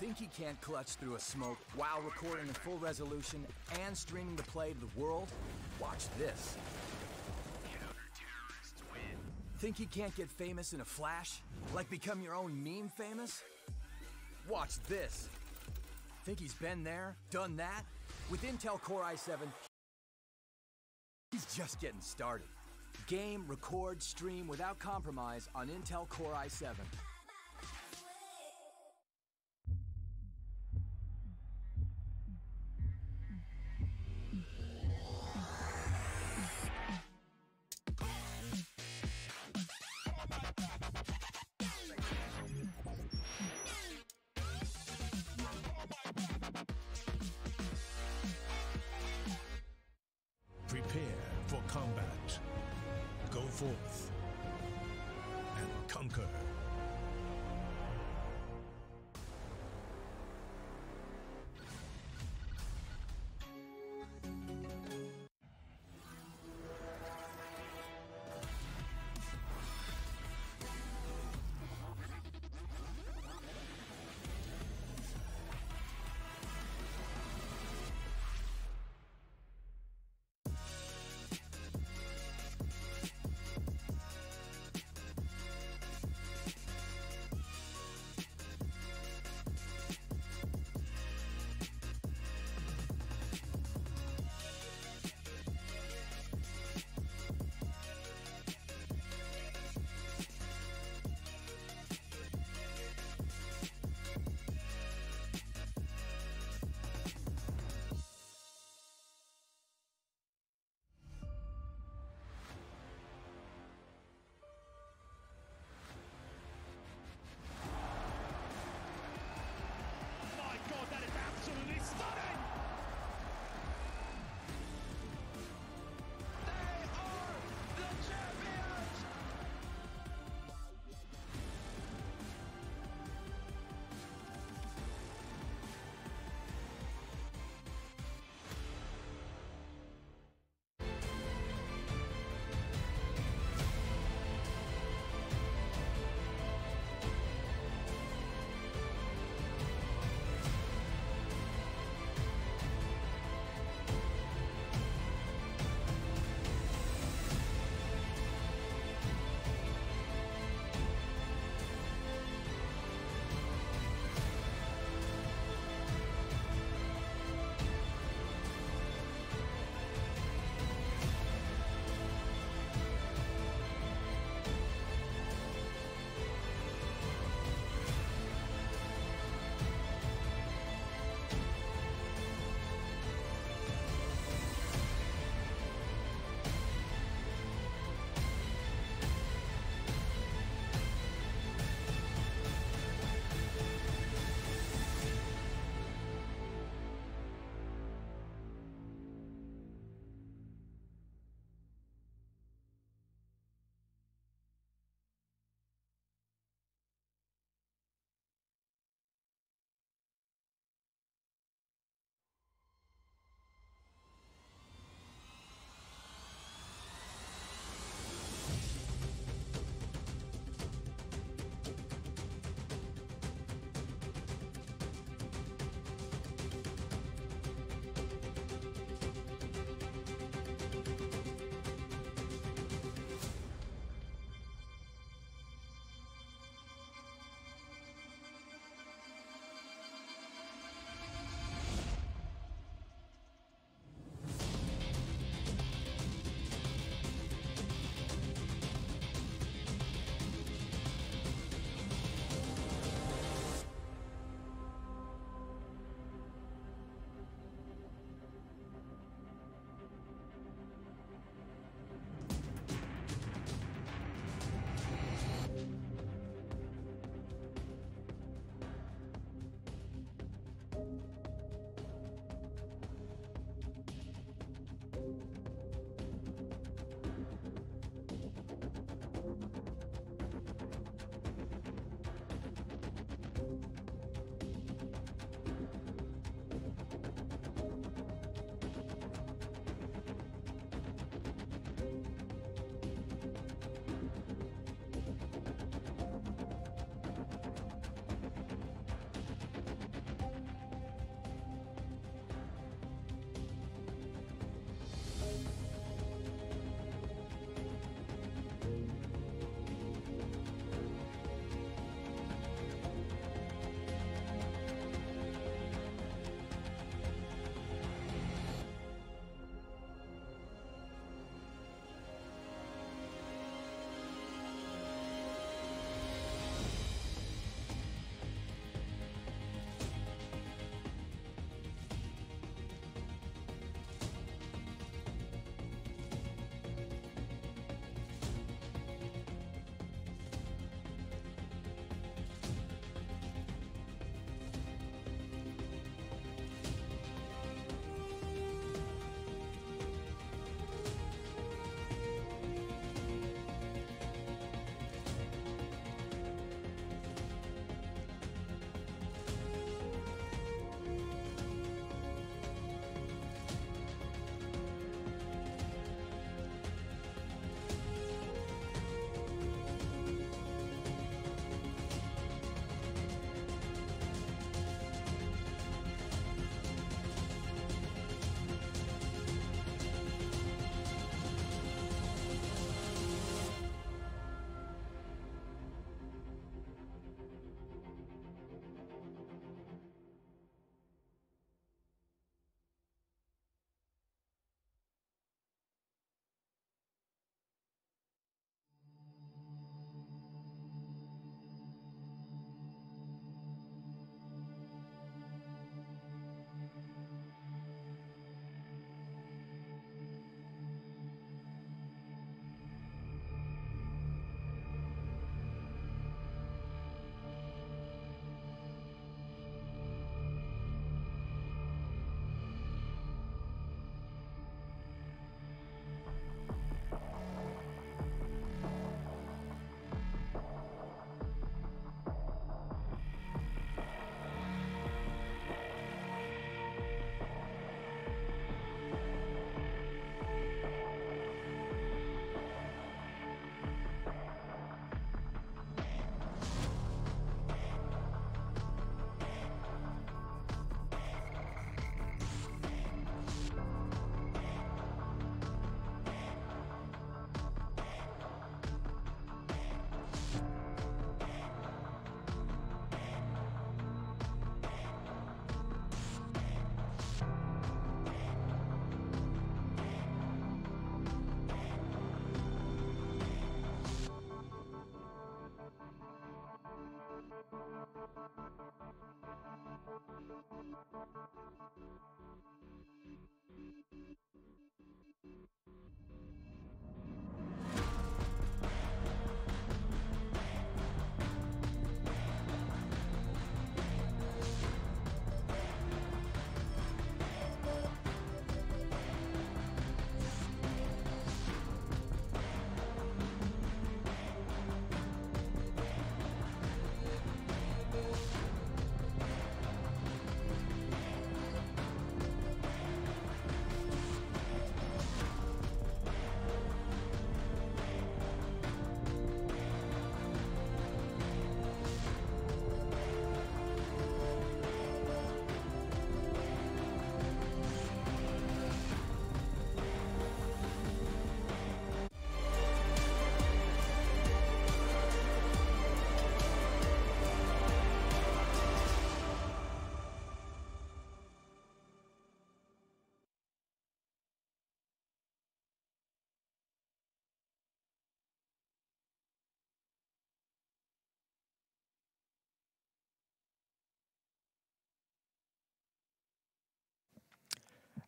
Think he can't clutch through a smoke while recording in full resolution and streaming the play to the world? Watch this. Counter-terrorists win. Think he can't get famous in a flash? Like become your own meme famous? Watch this. Think he's been there, done that? With Intel Core i7, he's just getting started. Game, record, stream without compromise on Intel Core i7. Prepare for combat. Go forth and conquer.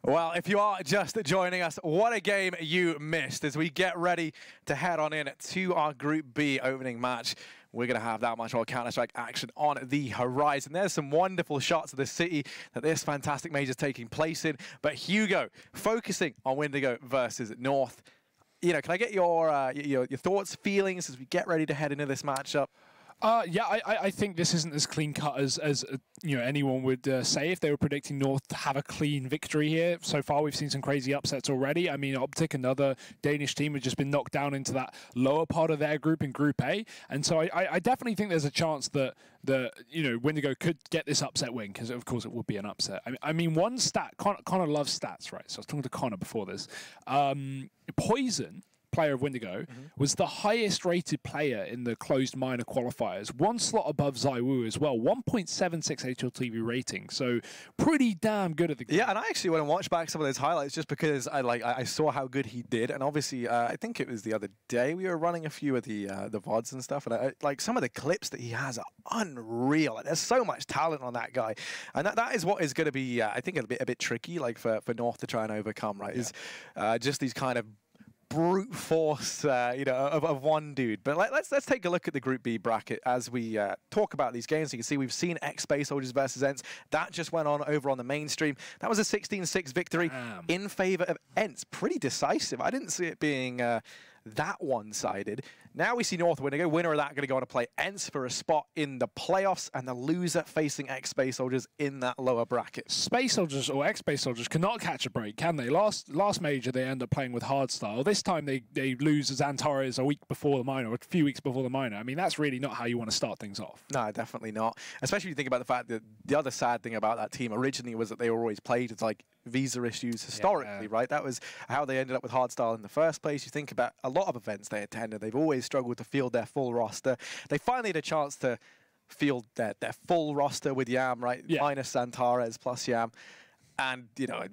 Well, if you are just joining us, what a game you missed as we get ready to head on in to our Group B opening match. We're going to have that much more Counter-Strike action on the horizon. There's some wonderful shots of the city that this fantastic major is taking place in. But Hugo, focusing on Windigo versus North, you know, can I get your thoughts, feelings as we get ready to head into this matchup? Yeah, I think this isn't as clean cut as you know, anyone would say if they were predicting North to have a clean victory here. So far, we've seen some crazy upsets already. I mean, Optic, another Danish team, has just been knocked down into that lower part of their group in Group A. And so I definitely think there's a chance that you know, Windigo could get this upset win, because of course it would be an upset. I mean, one stat, Connor loves stats, right? So I was talking to Connor before this. Poison, player of Windigo, was the highest rated player in the closed minor qualifiers, one slot above Zaiwu as well, 1.76 HLTV rating, so pretty damn good at the game. Yeah, and I actually went and watched back some of those highlights just because I saw how good he did, and obviously I think it was the other day we were running a few of the VODs and stuff, and like some of the clips that he has are unreal. Like, there's so much talent on that guy, and that is what is going to be I think a bit tricky, like for North to try and overcome, right? Yeah. Is just these kind of brute force, you know, of one dude. But let's take a look at the Group B bracket as we talk about these games. You can see we've seen X-Space Soldiers versus ENCE. That just went on over on the mainstream. That was a 16-6 victory in favor of ENCE. Pretty decisive. I didn't see it being that one-sided. Now we see North Windigo, winner of that, going to go on to play ENCE for a spot in the playoffs, and the loser facing X-Space Soldiers in that lower bracket. Space Soldiers or X-Space Soldiers cannot catch a break, can they? Last major, they end up playing with hardstyle. This time, they lose Antares a week before the minor, or a few weeks before the minor. I mean, that's really not how you want to start things off. No, definitely not. Especially if you think about the fact that the other sad thing about that team originally was that they were always played as like visa issues historically, right? That was how they ended up with hardstyle in the first place. You think about a lot of events they attended, they've always struggled to field their full roster. They finally had a chance to field their full roster with YAM, right? Yeah. Minus Antares plus YAM. And, you know,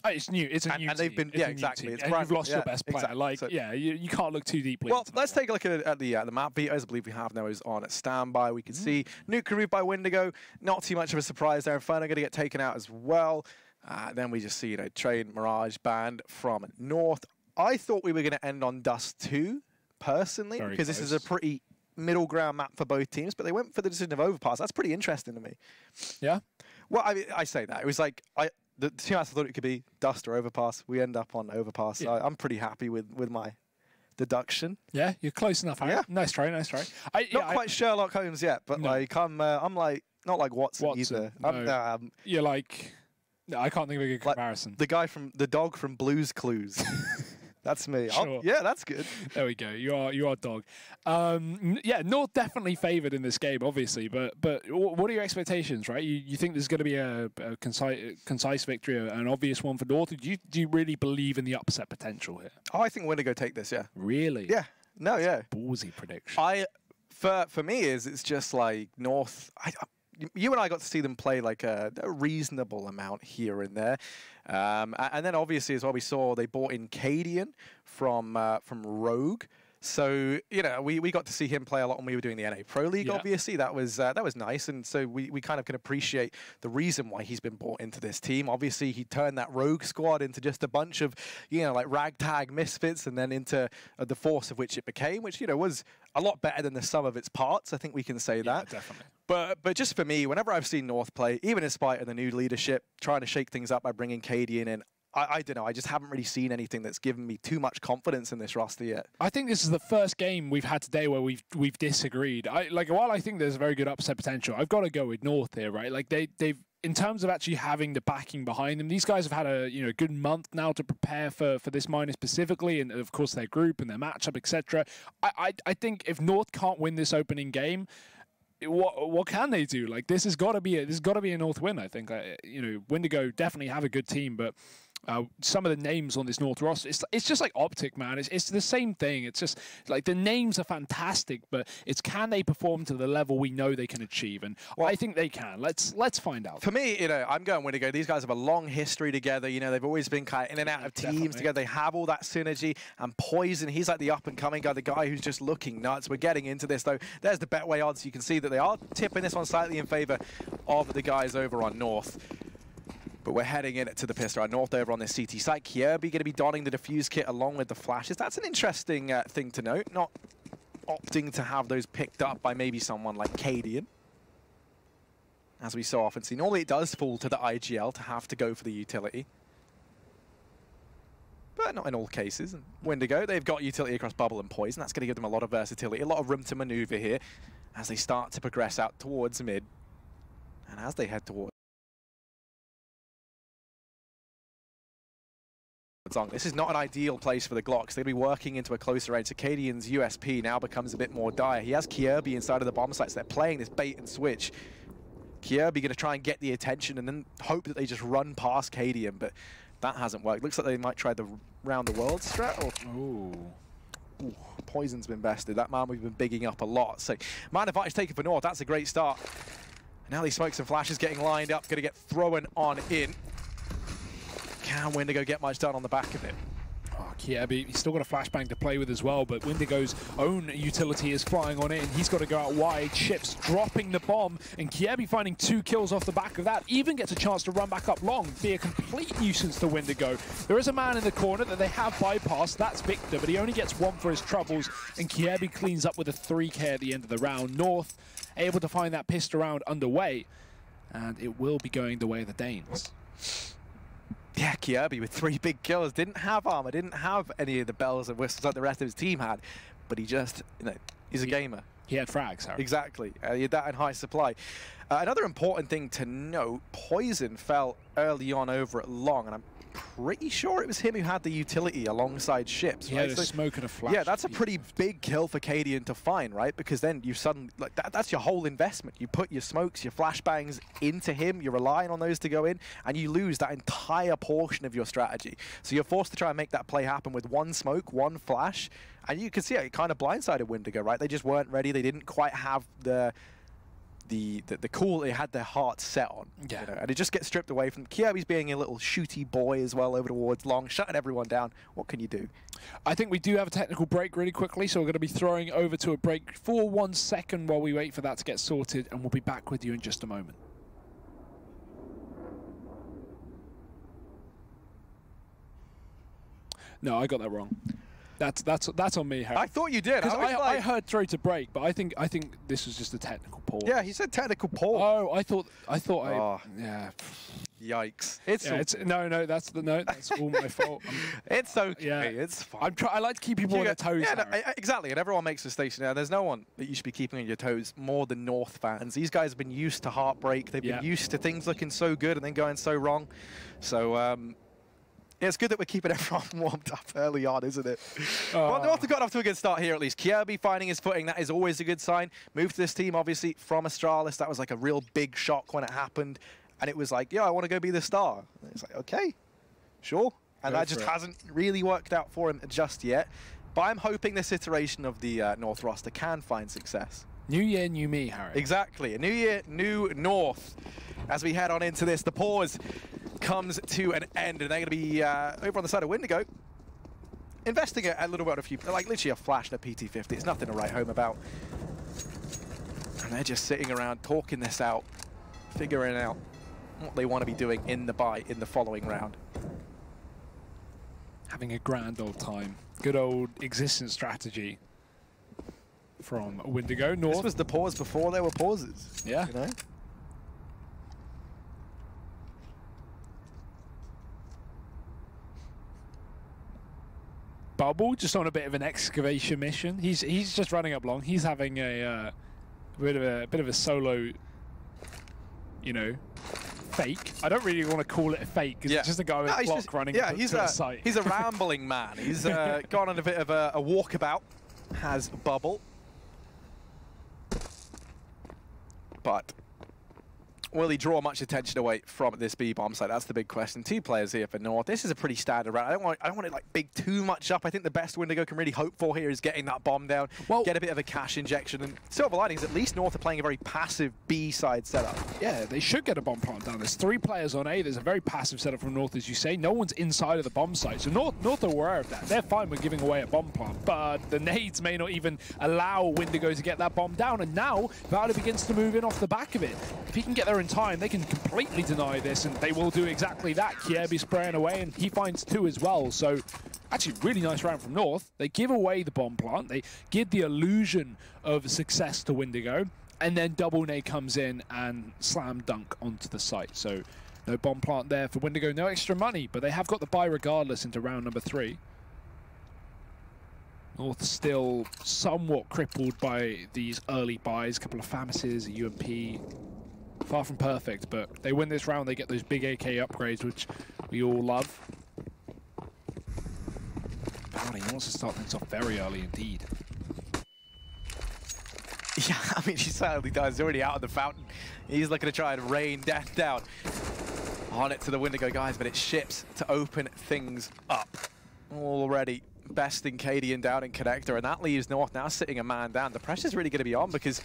it's new. It's a new and they've been, yeah, exactly. It's and you've lost your best player. Exactly. Like, so, yeah, you can't look too deeply. Well, let's take a look at the map beaters. I believe we have those on at standby. We can see Nuclear Root by Windigo. Not too much of a surprise there. Inferno going to get taken out as well. Then we just see, you know, Train Mirage Band from North. I thought we were going to end on Dust 2, personally, because this is a pretty middle ground map for both teams, but they went for the decision of Overpass. That's pretty interesting to me. Yeah? Well, I say that. It was like, the two maps I thought it could be Dust or Overpass. We end up on Overpass. Yeah. I'm pretty happy with my deduction. Yeah, you're close enough. Yeah. Nice try, nice try. Not quite Sherlock Holmes yet, but like I'm like, not like Watson either. No. You're like, no, I can't think of a good comparison. Like the dog from Blue's Clues. That's me. Sure. Yeah, that's good. There we go. You are dog. Yeah, North definitely favoured in this game, obviously. But what are your expectations, right? You think there's going to be a concise victory, an obvious one for North? Do you really believe in the upset potential here? Oh, I think Windigo take this. Yeah. Really? Yeah. No. Yeah. Ballsy prediction. For me it's just like North. You and I got to see them play like a reasonable amount here and there. And then obviously as well we saw they bought in Cadian from Rogue. So, you know, we got to see him play a lot when we were doing the NA Pro League, obviously. That was nice. And so we kind of can appreciate the reason why he's been brought into this team. Obviously, he turned that Rogue squad into just a bunch of, you know, like ragtag misfits and then into the force of which it became, which, you know, was a lot better than the sum of its parts. I think we can say that. Definitely. But just for me, whenever I've seen North play, even in spite of the new leadership, trying to shake things up by bringing Cadian in, I don't know. I just haven't really seen anything that's given me too much confidence in this roster yet. I think this is the first game we've had today where we've disagreed. While I think there's very good upset potential, I've got to go with North here, right? Like they've in terms of actually having the backing behind them, these guys have had a good month now to prepare for this minor specifically, and of course their group and their matchup, etc. I think if North can't win this opening game, what can they do? Like this has got to be a North win. I think Windigo definitely have a good team, but some of the names on this North roster, it's just like Optic, man. It's the same thing. It's just like the names are fantastic, but it's can they perform to the level we know they can achieve? And I think they can. Let's find out. For me, I'm going Windigo. These guys have a long history together. You know, they've always been kind of in and out of teams together. They have all that synergy. And Poison, he's like the up-and-coming guy, the guy who's just looking nuts. We're getting into this, though. There's the Betway odds. You can see that they are tipping this one slightly in favor of the guys over on North. But we're heading in to the pistol round. North over on this CT site. Kirby going to be donning the defuse kit along with the flashes. That's an interesting thing to note. Not opting to have those picked up by maybe someone like Cadian, as we so often see. Normally it does fall to the IGL to have to go for the utility, but not in all cases. And Windigo, they've got utility across Bubble and Poison. That's going to give them a lot of versatility, a lot of room to maneuver here as they start to progress out towards mid. And as they head towards Zong, this is not an ideal place for the Glocks. They'll be working into a closer range. So Cadian's USP now becomes a bit more dire. He has Kirby inside of the bomb sites. They're playing this bait and switch. Kirby going to try and get the attention and then hope that they just run past Cadian, but that hasn't worked. Looks like they might try the round the world strat. Or ooh, Poison's been bested. That man we've been bigging up a lot. So man advantage taken for North. That's a great start. Now these smokes and flashes getting lined up, going to get thrown on in. Can Windigo get much done on the back of it? Oh, Kirby, he's still got a flashbang to play with as well, but Windigo's own utility is flying on in. He's got to go out wide. Ships dropping the bomb, and Kirby finding 2 kills off the back of that. Even gets a chance to run back up long, be a complete nuisance to Windigo. There is a man in the corner that they have bypassed. That's Victor, but he only gets 1 for his troubles, and Kirby cleans up with a 3K at the end of the round. North able to find that pistol round underway, and it will be going the way of the Danes. Yeah, Kirby with 3 big kills. Didn't have armor, didn't have any of the bells and whistles like the rest of his team had, but he just, you know, he's a gamer. He had frags, Harry. Exactly. He had that in high supply. Another important thing to note, Poison fell early on over at Long, and I'm pretty sure it was him who had the utility alongside ships. He right? had a smoke and a flash. Yeah, that's a pretty big kill for Cadian to find, right? Because then you suddenly, like, that's your whole investment. You put your smokes, your flashbangs into him, you're relying on those to go in, and you lose that entire portion of your strategy. So you're forced to try and make that play happen with 1 smoke, 1 flash, and you can see it kind of blindsided Windigo, right? They just weren't ready. They didn't quite have the call they had their heart set on. Yeah. You know, and it just gets stripped away from Kirby's being a little shooty boy as well over towards Long, shutting everyone down. What can you do? I think we do have a technical break really quickly, so we're going to be throwing over to a break for 1 second while we wait for that to get sorted, and we'll be back with you in just a moment. No, I got that wrong. That's on me, Harry. I thought you did. Because I heard throw to break, but I think this was just a technical pause. Yeah, he said technical pause. Oh, I thought Oh. yeah. Yikes! No, that's all my fault. It's okay. Yeah. It's fine. I like to keep people on their toes. Yeah, no, Harry. exactly. And everyone makes mistakes now. There's no one that you should be keeping on your toes more than North fans. These guys have been used to heartbreak. They've been used to things looking so good and then going so wrong. So. Yeah, it's good that we're keeping everyone warmed up early on, isn't it? Well, North have got off to a good start here, at least. Kirby finding his footing, that is always a good sign. Moved to this team, obviously, from Astralis. That was like a real big shock when it happened. And it was like, yeah, I want to go be the star. And it's like, okay, sure. And that just hasn't really worked out for him just yet. But I'm hoping this iteration of the North roster can find success. New year, new me, Harry. Exactly. A new year, new North. As we head on into this, the pause comes to an end, and they're going to be over on the side of Windigo, investing a little bit on a few, like literally a flash and a PT-50. It's nothing to write home about. And they're just sitting around talking this out, figuring out what they want to be doing in the following round. Having a grand old time. Good old existence strategy from Windigo. North. This was the pause before there were pauses. Yeah. You know? Bubble just on a bit of an excavation mission. He's just running up long. He's having a bit of a solo, you know, fake. I don't really want to call it a fake because it's just a guy with a block running. Yeah, to a site. He's a rambling man. He's gone on a bit of a walkabout. Has Bubble, but will he draw much attention away from this B-bomb site? That's the big question. 2 players here for North. This is a pretty standard round. I don't want it like big too much up. I think the best Windigo can really hope for here is getting that bomb down, get a bit of a cash injection, and silver linings, at least North are playing a very passive B-side setup. Yeah, they should get a bomb plant down. There's 3 players on A. There's a very passive setup from North, as you say. No one's inside of the bomb site, so North are aware of that. They're fine with giving away a bomb plant, but the nades may not even allow Windigo to get that bomb down, and now Valor begins to move in off the back of it. If he can get there in time, they can completely deny this, and they will do exactly that. Kiebi spraying away, and he finds 2 as well. So actually, really nice round from North. They give away the bomb plant. They give the illusion of success to Windigo, and then Double Nade comes in and slam dunk onto the site. So no bomb plant there for Windigo, no extra money, but they have got the buy regardless into round number 3. North still somewhat crippled by these early buys, a couple of Famises, a UMP. Far from perfect, but they win this round, they get those big AK upgrades, which we all love. He wants to start things off very early indeed. Yeah, I mean, he certainly does. He's already out of the fountain. He's looking to try and rain death down on it to the Windigo guys, but it ships to open things up. Already besting Cadian down in connector, and that leaves North now sitting a man down. The pressure's really going to be on because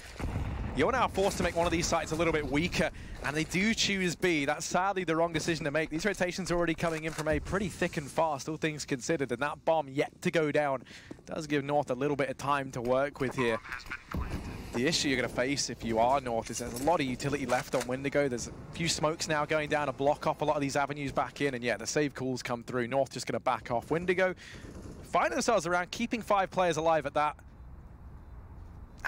you're now forced to make one of these sites a little bit weaker, and they do choose B. That's sadly the wrong decision to make. These rotations are already coming in from A pretty thick and fast, all things considered, and that bomb yet to go down does give North a little bit of time to work with here. The issue you're going to face if you are North is there's a lot of utility left on Windigo. There's a few smokes now going down to block off a lot of these avenues back in, and yeah, the save calls come through. North just going to back off. Windigo find themselves around, keeping 5 players alive at that.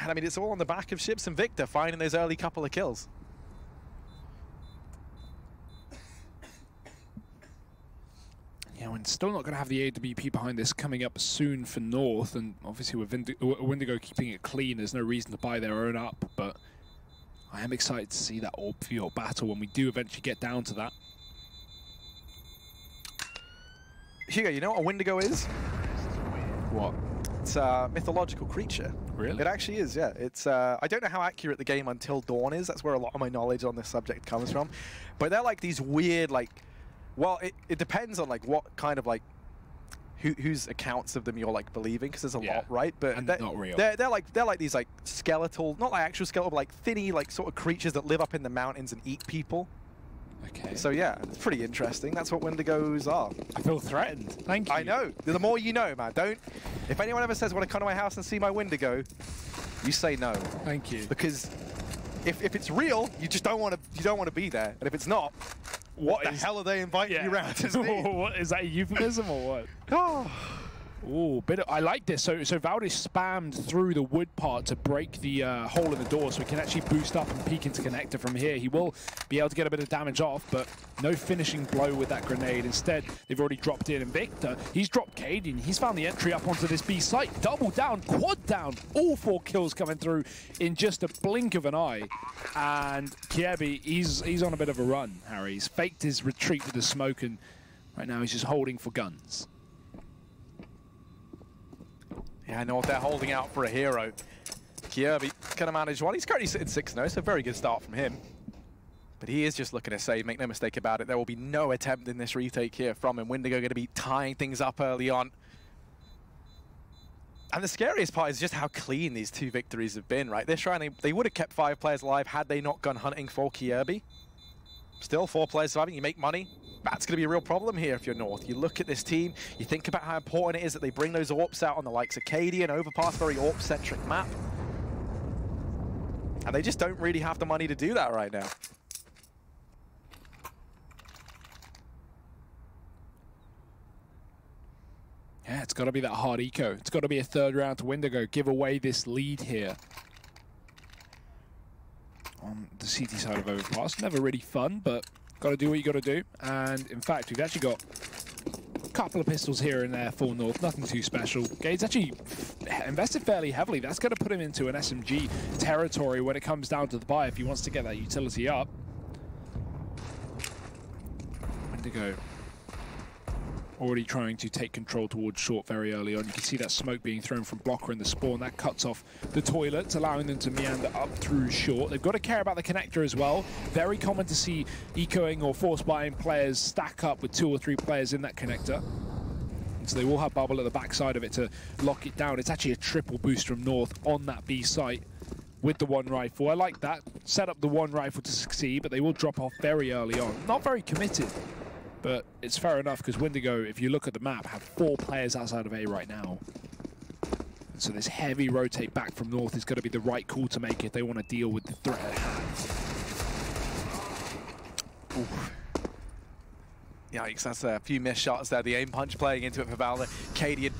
And I mean, it's all on the back of Ships and Victor finding those early couple of kills. Yeah, we're still not going to have the AWP behind this coming up soon for North, and obviously with Windigo keeping it clean, there's no reason to buy their own up, but I am excited to see that orb field battle when we do eventually get down to that. Hugo, you know what a Windigo is? What? It's a mythological creature. Really? It actually is, yeah. It's I don't know how accurate the game Until Dawn is. That's where a lot of my knowledge on this subject comes from. But they're like these weird, like, well, it depends on like what kind of like whose accounts of them you're like believing, because there's a lot, right? But and they're not real. They're like these like skeletal, not like actual skeletal, but like thinny, like sort of creatures that live up in the mountains and eat people. Okay. So yeah, it's pretty interesting. That's what Wendigos are. I feel threatened. Thank you. I know. The more you know, man. Don't. If anyone ever says, "Want to come to my house and see my Wendigo," you say no. Thank you. Because if it's real, you just don't want to. You don't want to be there. And if it's not, what the hell are they inviting you around to see? What is that, a euphemism or what? Oh. Ooh, I like this. So Valdish spammed through the wood part to break the hole in the door, so he can actually boost up and peek into connector from here. He will be able to get a bit of damage off, but no finishing blow with that grenade. Instead, they've already dropped in. And Victor, he's dropped Cadian. He's found the entry up onto this B site. Double down, quad down. All 4 kills coming through in just a blink of an eye. And Kiebi, he's on a bit of a run, Harry. He's faked his retreat with the smoke, and right now he's just holding for guns. Yeah, I know what they're holding out for a hero. Kiebi can manage one. He's currently sitting 6-0, so a very good start from him. But he is just looking to save, make no mistake about it. There will be no attempt in this retake here from him. Windigo going to be tying things up early on. And the scariest part is just how clean these 2 victories have been, right? This round, they would have kept 5 players alive had they not gone hunting for Kiebi. Still 4 players surviving, you make money. That's going to be a real problem here if you're North. You look at this team, you think about how important it is that they bring those AWPs out on the likes of Cadian, Overpass, very AWP-centric map. And they just don't really have the money to do that right now. Yeah, it's got to be that hard eco. It's got to be a 3rd round to Windigo. Give away this lead here. On the CT side of Overpass. Never really fun, but got to do what you got to do. And in fact, we've actually got a couple of pistols here and there for North. Nothing too special. Gade's actually invested fairly heavily. That's going to put him into an SMG territory when it comes down to the buy if he wants to get that utility up. Windigo already trying to take control towards short very early on. You can see that smoke being thrown from Blocker in the spawn. That cuts off the toilets, allowing them to meander up through short. They've got to care about the connector as well. Very common to see ecoing or force buying players stack up with 2 or 3 players in that connector. And so they will have bubble at the backside of it to lock it down. It's actually a triple boost from North on that B site with the 1 rifle. I like that. Set up the 1 rifle to succeed, but they will drop off very early on. Not very committed. But it's fair enough, because Windigo, if you look at the map, have 4 players outside of A right now. And so this heavy rotate back from North is going to be the right call to make if they want to deal with the threat at hand. Oof. Yikes, that's a few missed shots there. The aim punch playing into it for Valor. Cadian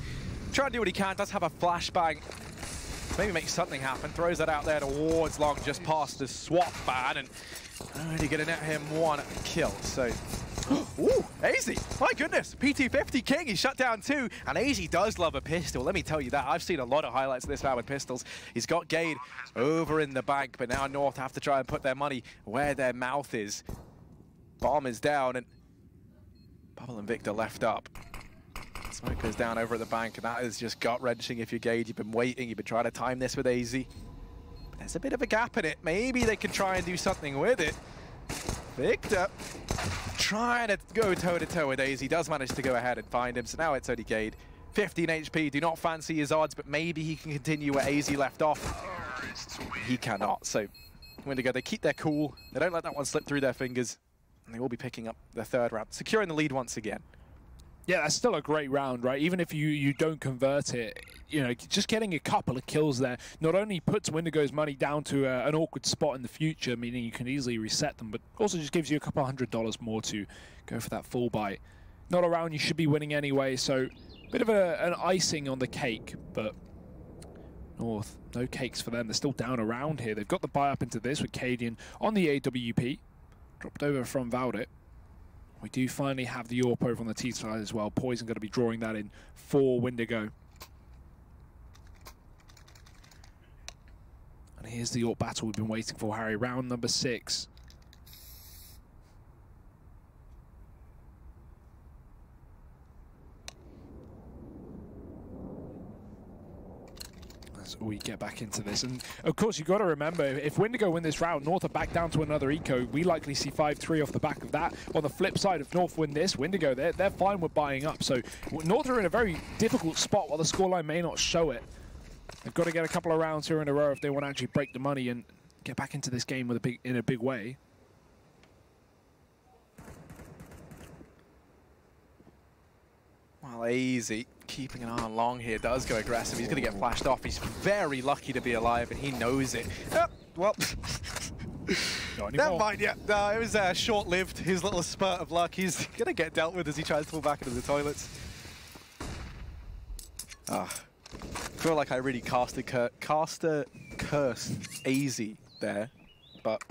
trying to do what he can, does have a flashbang. Maybe make something happen, throws that out there towards Long, just past the swap ban, and only gonna net him one kill, so... Ooh, AZ, my goodness, PT50 King, he shut down 2, and AZ does love a pistol, let me tell you that. I've seen a lot of highlights of this man with pistols. He's got Gade over in the bank, but now North have to try and put their money where their mouth is. Bomb is down, and Bubble and Victor left up. Smoke goes down over at the bank, and that is just gut-wrenching if you're Gade. You've been waiting, you've been trying to time this with AZ. But there's a bit of a gap in it. Maybe they can try and do something with it. Victor trying to go toe-to-toe with AZ. He does manage to go ahead and find him, so now it's only Gade. 15 HP, do not fancy his odds, but maybe he can continue where AZ left off. He cannot, so Windigo, they keep their cool. They don't let that one slip through their fingers, and they will be picking up their 3rd round, securing the lead once again. Yeah, that's still a great round, right? Even if you don't convert it, you know, just getting a couple of kills there not only puts Windigo's money down to an awkward spot in the future, meaning you can easily reset them, but also just gives you a couple $100 more to go for that full buy. Not a round you should be winning anyway, so a bit of an icing on the cake, but North, no cakes for them. They're still down around here. They've got the buy up into this with Cadian on the AWP, dropped over from Valdit. We do finally have the AWP over on the T side as well. Poison going to be drawing that in for Windigo. And here's the AWP battle we've been waiting for, Harry. Round number 6. As we get back into this. And of course, you've got to remember, if Windigo win this round, North are back down to another eco. We likely see 5-3 off the back of that. On the flip side, if North win this, Windigo, they're fine with buying up. So North are in a very difficult spot while the scoreline may not show it. They've got to get a couple of rounds here in a row if they want to actually break the money and get back into this game with in a big way. Well, AZ keeping an eye on Long here, does go aggressive. He's going to get flashed off. He's very lucky to be alive, and he knows it. Oh, well, never mind, yeah. It was short-lived, his little spurt of luck. He's going to get dealt with as he tries to pull back into the toilets. I feel like I really caster cursed AZ there, but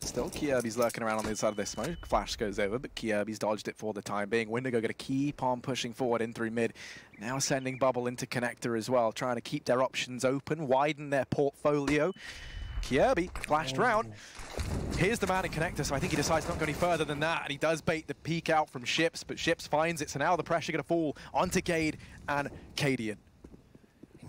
still, Kirby's lurking around on the inside of this smoke. Flash goes over, but Kirby's dodged it for the time being. Windigo going to keep on pushing forward in through mid. Now sending Bubble into connector as well, trying to keep their options open, widen their portfolio. Kirby flashed around. Here's the man in connector, so I think he decides not to go any further than that, and he does bait the peek out from Ships, but Ships finds it, so now the pressure going to fall onto Gade and Cadian.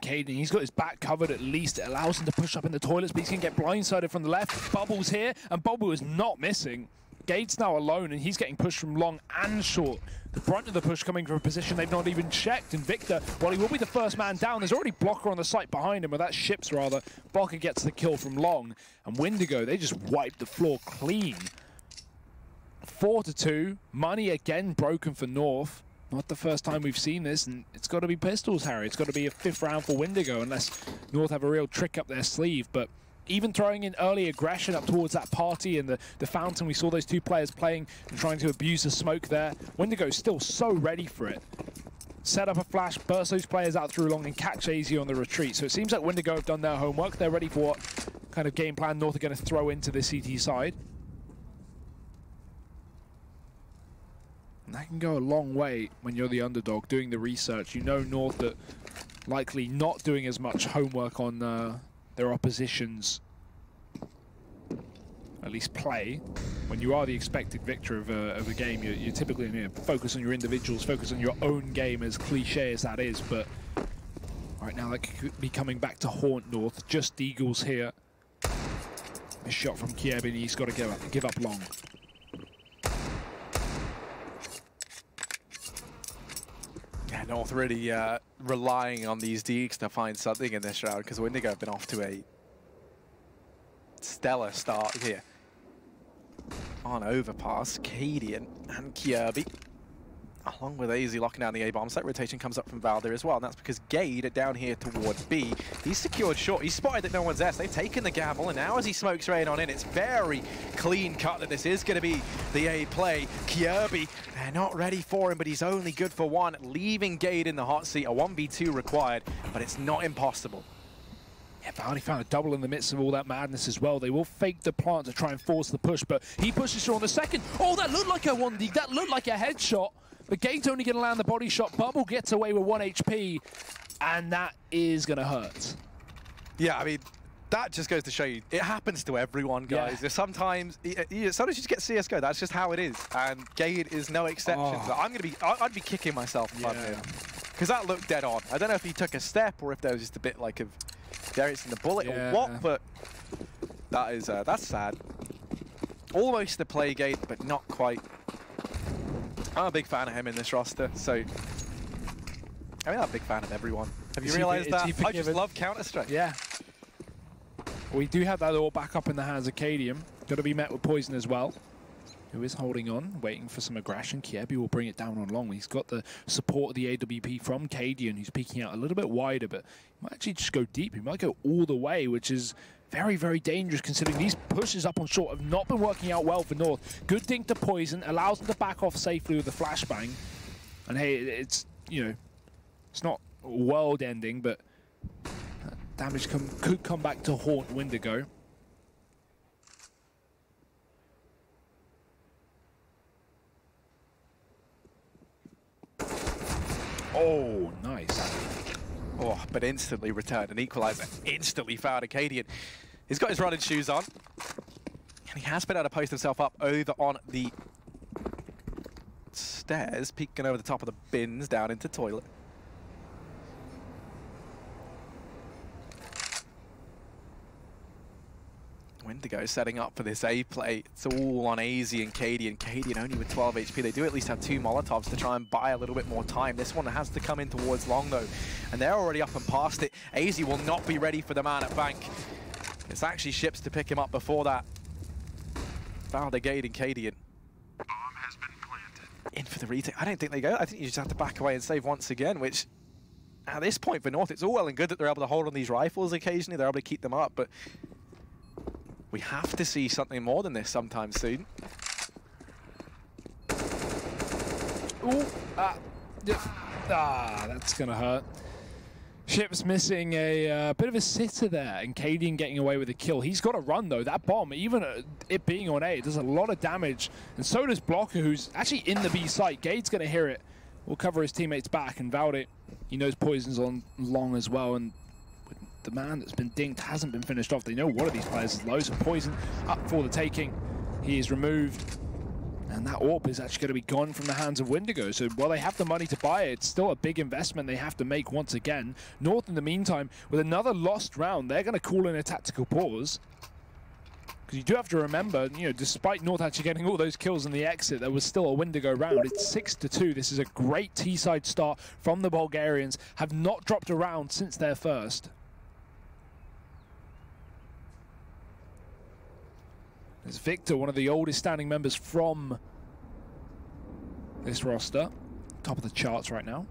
Cadian, he's got his back covered at least. It allows him to push up in the toilets, but he's going to get blindsided from the left. Bubble's here, and Bubble is not missing. Gade's now alone, and he's getting pushed from long and short. The brunt of the push coming from a position they've not even checked. And Victor, while he will be the first man down, there's already Blocker on the site behind him, or that Ships rather. Blocker gets the kill from long. And Windigo, they just wiped the floor clean. 4-2. Money again broken for North. Not the first time we've seen this, and it's got to be pistols, Harry. It's got to be a 5th round for Windigo, unless North have a real trick up their sleeve. But even throwing in early aggression up towards that party and the fountain, we saw those 2 players playing and trying to abuse the smoke there. Windigo's still so ready for it. Set up a flash, burst those players out through long, and catch AZ on the retreat. So it seems like Windigo have done their homework. They're ready for what kind of game plan North are going to throw into the CT side. And that can go a long way when you're the underdog, doing the research. You know North are likely not doing as much homework on their opposition's, at least play. When you are the expected victor of a game, you're typically focus on your individuals, focus on your own game, as cliche as that is. But right now, that could be coming back to haunt North. Just Eagles here. A shot from Kiev, and he's got to give up long. Yeah, North really relying on these Deeks to find something in this round, because Windigo have been off to a stellar start here. On overpass, Cadian and Kirby along with AZ locking down the A-bomb site. Rotation comes up from Valdir as well, and that's because Gade down here toward B. He's secured short. He's spotted that no one's there, so they've taken the gamble, and now as he smokes rain on in, it's very clean cut that this is going to be the A play. Kirby, they're not ready for him, but he's only good for one, leaving Gade in the hot seat. A 1v2 required, but it's not impossible. Yeah, Valdi found a double in the midst of all that madness as well. They will fake the plant to try and force the push, but he pushes through on the second. Oh, that looked like a 1D. That looked like a headshot. But Gade's only going to land the body shot. Bubble gets away with 1 HP, and that is going to hurt. Yeah, I mean, that just goes to show you, it happens to everyone, guys. Yeah. There's sometimes you just get CSGO. That's just how it is, and Gade is no exception. Oh. So I'd be kicking myself if I'm him, because that looked dead on. I don't know if he took a step or if there was just a bit like of Darius in the bullet or what, but that is that's sad. Almost the play Gade, but not quite. I'm a big fan of him in this roster, so I mean, I'm a big fan of everyone. Have you realised that? I just love Counter-Strike. Yeah. We do have that all back up in the hands of Cadium. Got to be met with poison as well. Who is holding on, waiting for some aggression. Kiebi will bring it down on long. He's got the support of the AWP from Cadian, who's peeking out a little bit wider, but he might actually just go deep. He might go all the way, which is very, very dangerous considering these pushes up on short have not been working out well for North. Good thing to poison, allows them to back off safely with the flashbang. And hey, it's, you know, it's not world ending, but damage could come back to haunt Windigo. Oh, nice. Oh, but instantly returned. An equalizer instantly found Acadian. He's got his running shoes on. And he has been able to post himself up over on the stairs, peeking over the top of the bins down into toilet. Windigo setting up for this A play. It's all on AZ and Cadian. Cadian only with 12 HP. They do at least have 2 Molotovs to try and buy a little bit more time. This one has to come in towards long though, and they're already up and past it. AZ will not be ready for the man at bank. It's actually ships to pick him up before that. Found a Gade and Cadian. Bomb has been planted. In for the retake. I don't think they go. I think you just have to back away and save once again, which at this point for North, it's all well and good that they're able to hold on these rifles occasionally. They're able to keep them up, but we have to see something more than this sometime soon. Ooh, that's gonna hurt. Ship's missing a bit of a sitter there, and Cadian getting away with a kill. He's got to run though. That bomb, even it being on A, it does a lot of damage, and so does Blocker, who's actually in the B site. Gade's gonna hear it. Will cover his teammates back, and Valdi, he knows poison's on long as well, and the man that's been dinked hasn't been finished off. They know one of these players is low, so poison up for the taking. He is removed, and that AWP is actually going to be gone from the hands of Windigo. So while they have the money to buy it, it's still a big investment they have to make once again. North, in the meantime, with another lost round, they're going to call in a tactical pause. Because you do have to remember, you know, despite North actually getting all those kills in the exit, there was still a Windigo round. It's 6-2. This is a great T-side start from the Bulgarians. Have not dropped a round since their first. There's Victor, one of the oldest standing members from this roster. Top of the charts right now.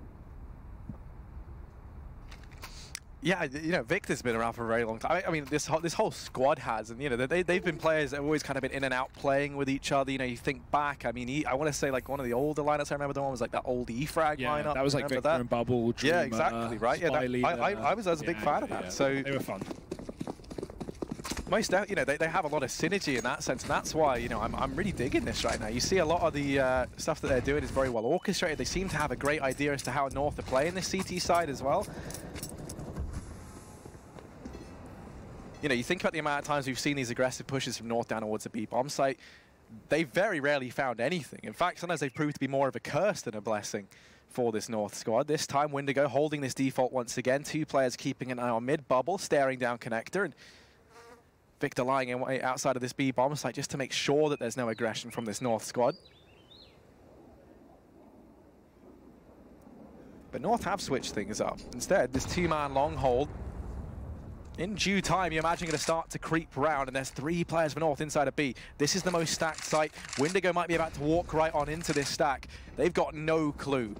Yeah, you know, Victor's been around for a very long time. I mean, this whole squad has, and you know, they've been players that have always kind of been in and out playing with each other. You know, you think back. I mean, I want to say like one of the older lineups. I remember the one was like that old E-Frag lineup. That was like Victor and Bubble. Dreamer, yeah, exactly, right. Yeah, I was a big fan of that. So they were fun. Most out, you know, they have a lot of synergy in that sense, and that's why, you know, I'm really digging this right now. You see a lot of the stuff that they're doing is very well orchestrated. They seem to have a great idea as to how North are playing this CT side as well. You know, you think about the amount of times we've seen these aggressive pushes from North down towards the B bomb site. They very rarely found anything. In fact, sometimes they've proved to be more of a curse than a blessing for this North squad. This time, Windigo holding this default once again. 2 players keeping an eye on mid bubble, staring down connector, and Victor lying in outside of this B bomb site just to make sure that there's no aggression from this North squad. But North have switched things up. Instead, this 2-man long hold. In due time, you imagine going to start to creep round, and there's 3 players for North inside of B. This is the most stacked site. Windigo might be about to walk right on into this stack. They've got no clue.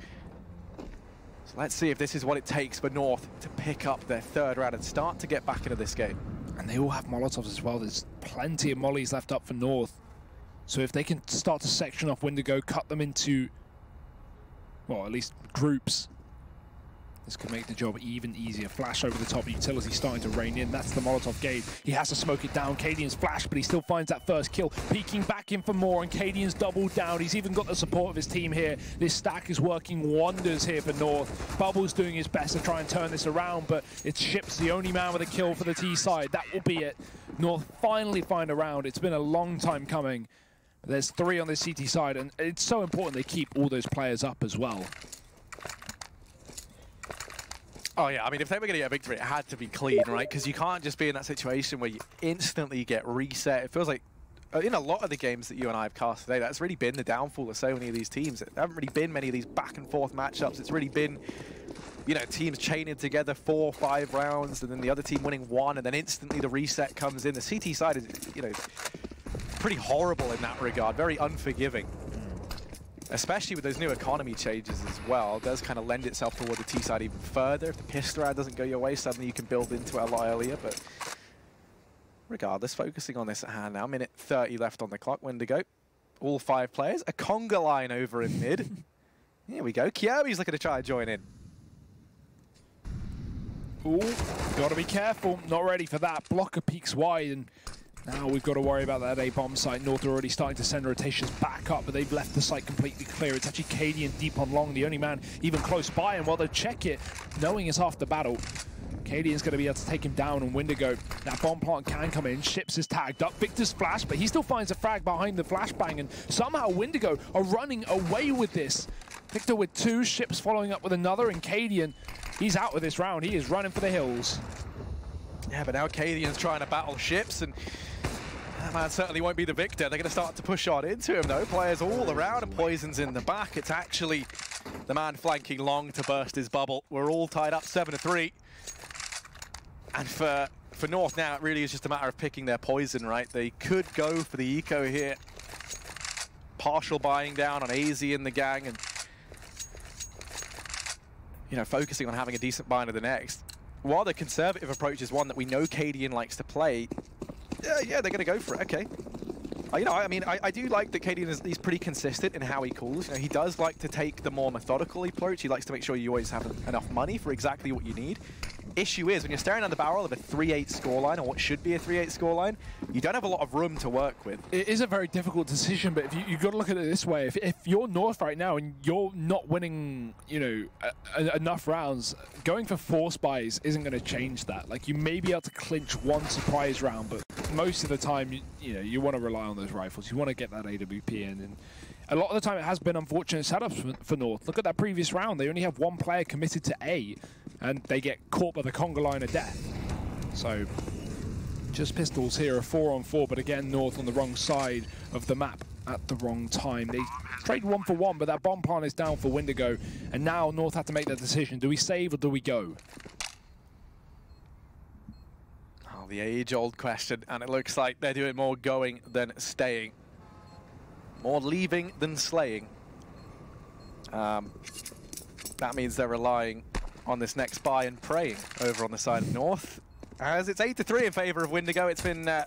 So let's see if this is what it takes for North to pick up their 3rd round and start to get back into this game. And they all have Molotovs as well. There's plenty of mollies left up for North. So if they can start to section off Windigo, cut them into, well, at least groups, this could make the job even easier. Flash over the top, utility starting to rain in. That's the Molotov gate. He has to smoke it down. Cadian's flash, but he still finds that first kill. Peeking back in for more, and Cadian's doubled down. He's even got the support of his team here. This stack is working wonders here for North. Bubble's doing his best to try and turn this around, but it's Ship's the only man with a kill for the T side. That will be it. North finally find a round. It's been a long time coming. There's 3 on the CT side, and it's so important they keep all those players up as well. Oh yeah, I mean, if they were going to get a victory, it had to be clean, right? Because you can't just be in that situation where you instantly get reset. It feels like in a lot of the games that you and I have cast today, that's really been the downfall of so many of these teams. There haven't really been many of these back and forth matchups. It's really been, you know, teams chaining together 4 or 5 rounds, and then the other team winning 1, and then instantly the reset comes in. The CT side is, you know, pretty horrible in that regard, very unforgiving. Especially with those new economy changes as well, it does kind of lend itself toward the T side even further. If the pistol round doesn't go your way, suddenly you can build into it a lot earlier. But regardless, focusing on this at hand now, minute 30 left on the clock. Windigo, all 5 players. A conga line over in mid. Here we go. Kirby's looking to try and join in. Ooh, gotta be careful. Not ready for that. Blocker peeks wide, and now we've got to worry about that A-bomb site. North are already starting to send rotations back up, but they've left the site completely clear. It's actually Cadian deep on long, the only man even close by, and while they check it, knowing it's half the battle, Cadian's going to be able to take him down, and Windigo, that bomb plant can come in. Ships is tagged up. Victor's flash, but he still finds a frag behind the flashbang, and somehow Windigo are running away with this. Victor with 2, Ships following up with another, and Cadian, he's out with this round. He is running for the hills. Yeah, but now Cadian's trying to battle Ships, and that man certainly won't be the victor. They're going to start to push on into him, though. Players all around, and Poison's in the back. It's actually the man flanking long to burst his bubble. We're all tied up 7-3. And for North now, it really is just a matter of picking their poison, right? They could go for the eco here. Partial buying down on AZ in the gang, and, you know, focusing on having a decent buy into the next. While the conservative approach is one that we know Cadian likes to play, yeah, they're going to go for it. Okay. You know, I mean, I do like that Cadian he's pretty consistent in how he calls. You know, he does like to take the more methodical approach. He likes to make sure you always have enough money for exactly what you need. Issue is, when you're staring down the barrel of a 3-8 scoreline, or what should be a 3-8 scoreline, you don't have a lot of room to work with. It is a very difficult decision, but if you've got to look at it this way. If you're North right now and you're not winning, you know, enough rounds, going for force buys isn't going to change that. Like, you may be able to clinch 1 surprise round, but most of the time, you know, you want to rely on those rifles. You want to get that AWP in, and a lot of the time it has been unfortunate setups for North. Look at that previous round. They only have 1 player committed to A, and they get caught by the conga line of death. So, just pistols here, a 4-on-4, but again, North on the wrong side of the map at the wrong time. They trade 1 for 1, but that bomb plant is down for Windigo, and now North have to make that decision. Do we save or do we go? Oh, the age-old question, and it looks like they're doing more going than staying. More leaving than slaying. That means they're relying on this next buy and praying over on the side of North. As it's 8-3 in favour of Windigo. It's been another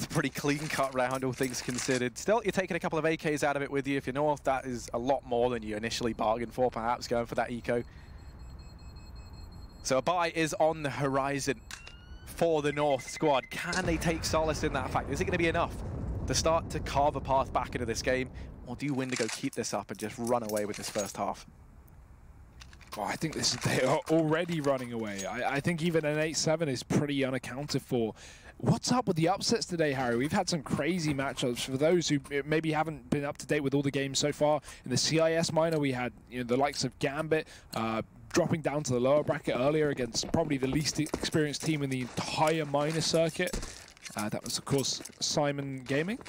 pretty clean-cut round, all things considered. Still, you're taking a couple of AKs out of it with you. If you're North, that is a lot more than you initially bargained for, perhaps, going for that eco. So a buy is on the horizon for the North squad. Can they take solace in that fact? Is it going to be enough to start to carve a path back into this game? Or do Windigo keep this up and just run away with this first half? Oh, I think they are already running away. I think even an 8-7 is pretty unaccounted for. What's up with the upsets today, Harry? We've had some crazy matchups. For those who maybe haven't been up to date with all the games so far, in the CIS minor, we had, you know, the likes of Gambit dropping down to the lower bracket earlier against probably the least experienced team in the entire minor circuit. That was, of course, Simon Gaming.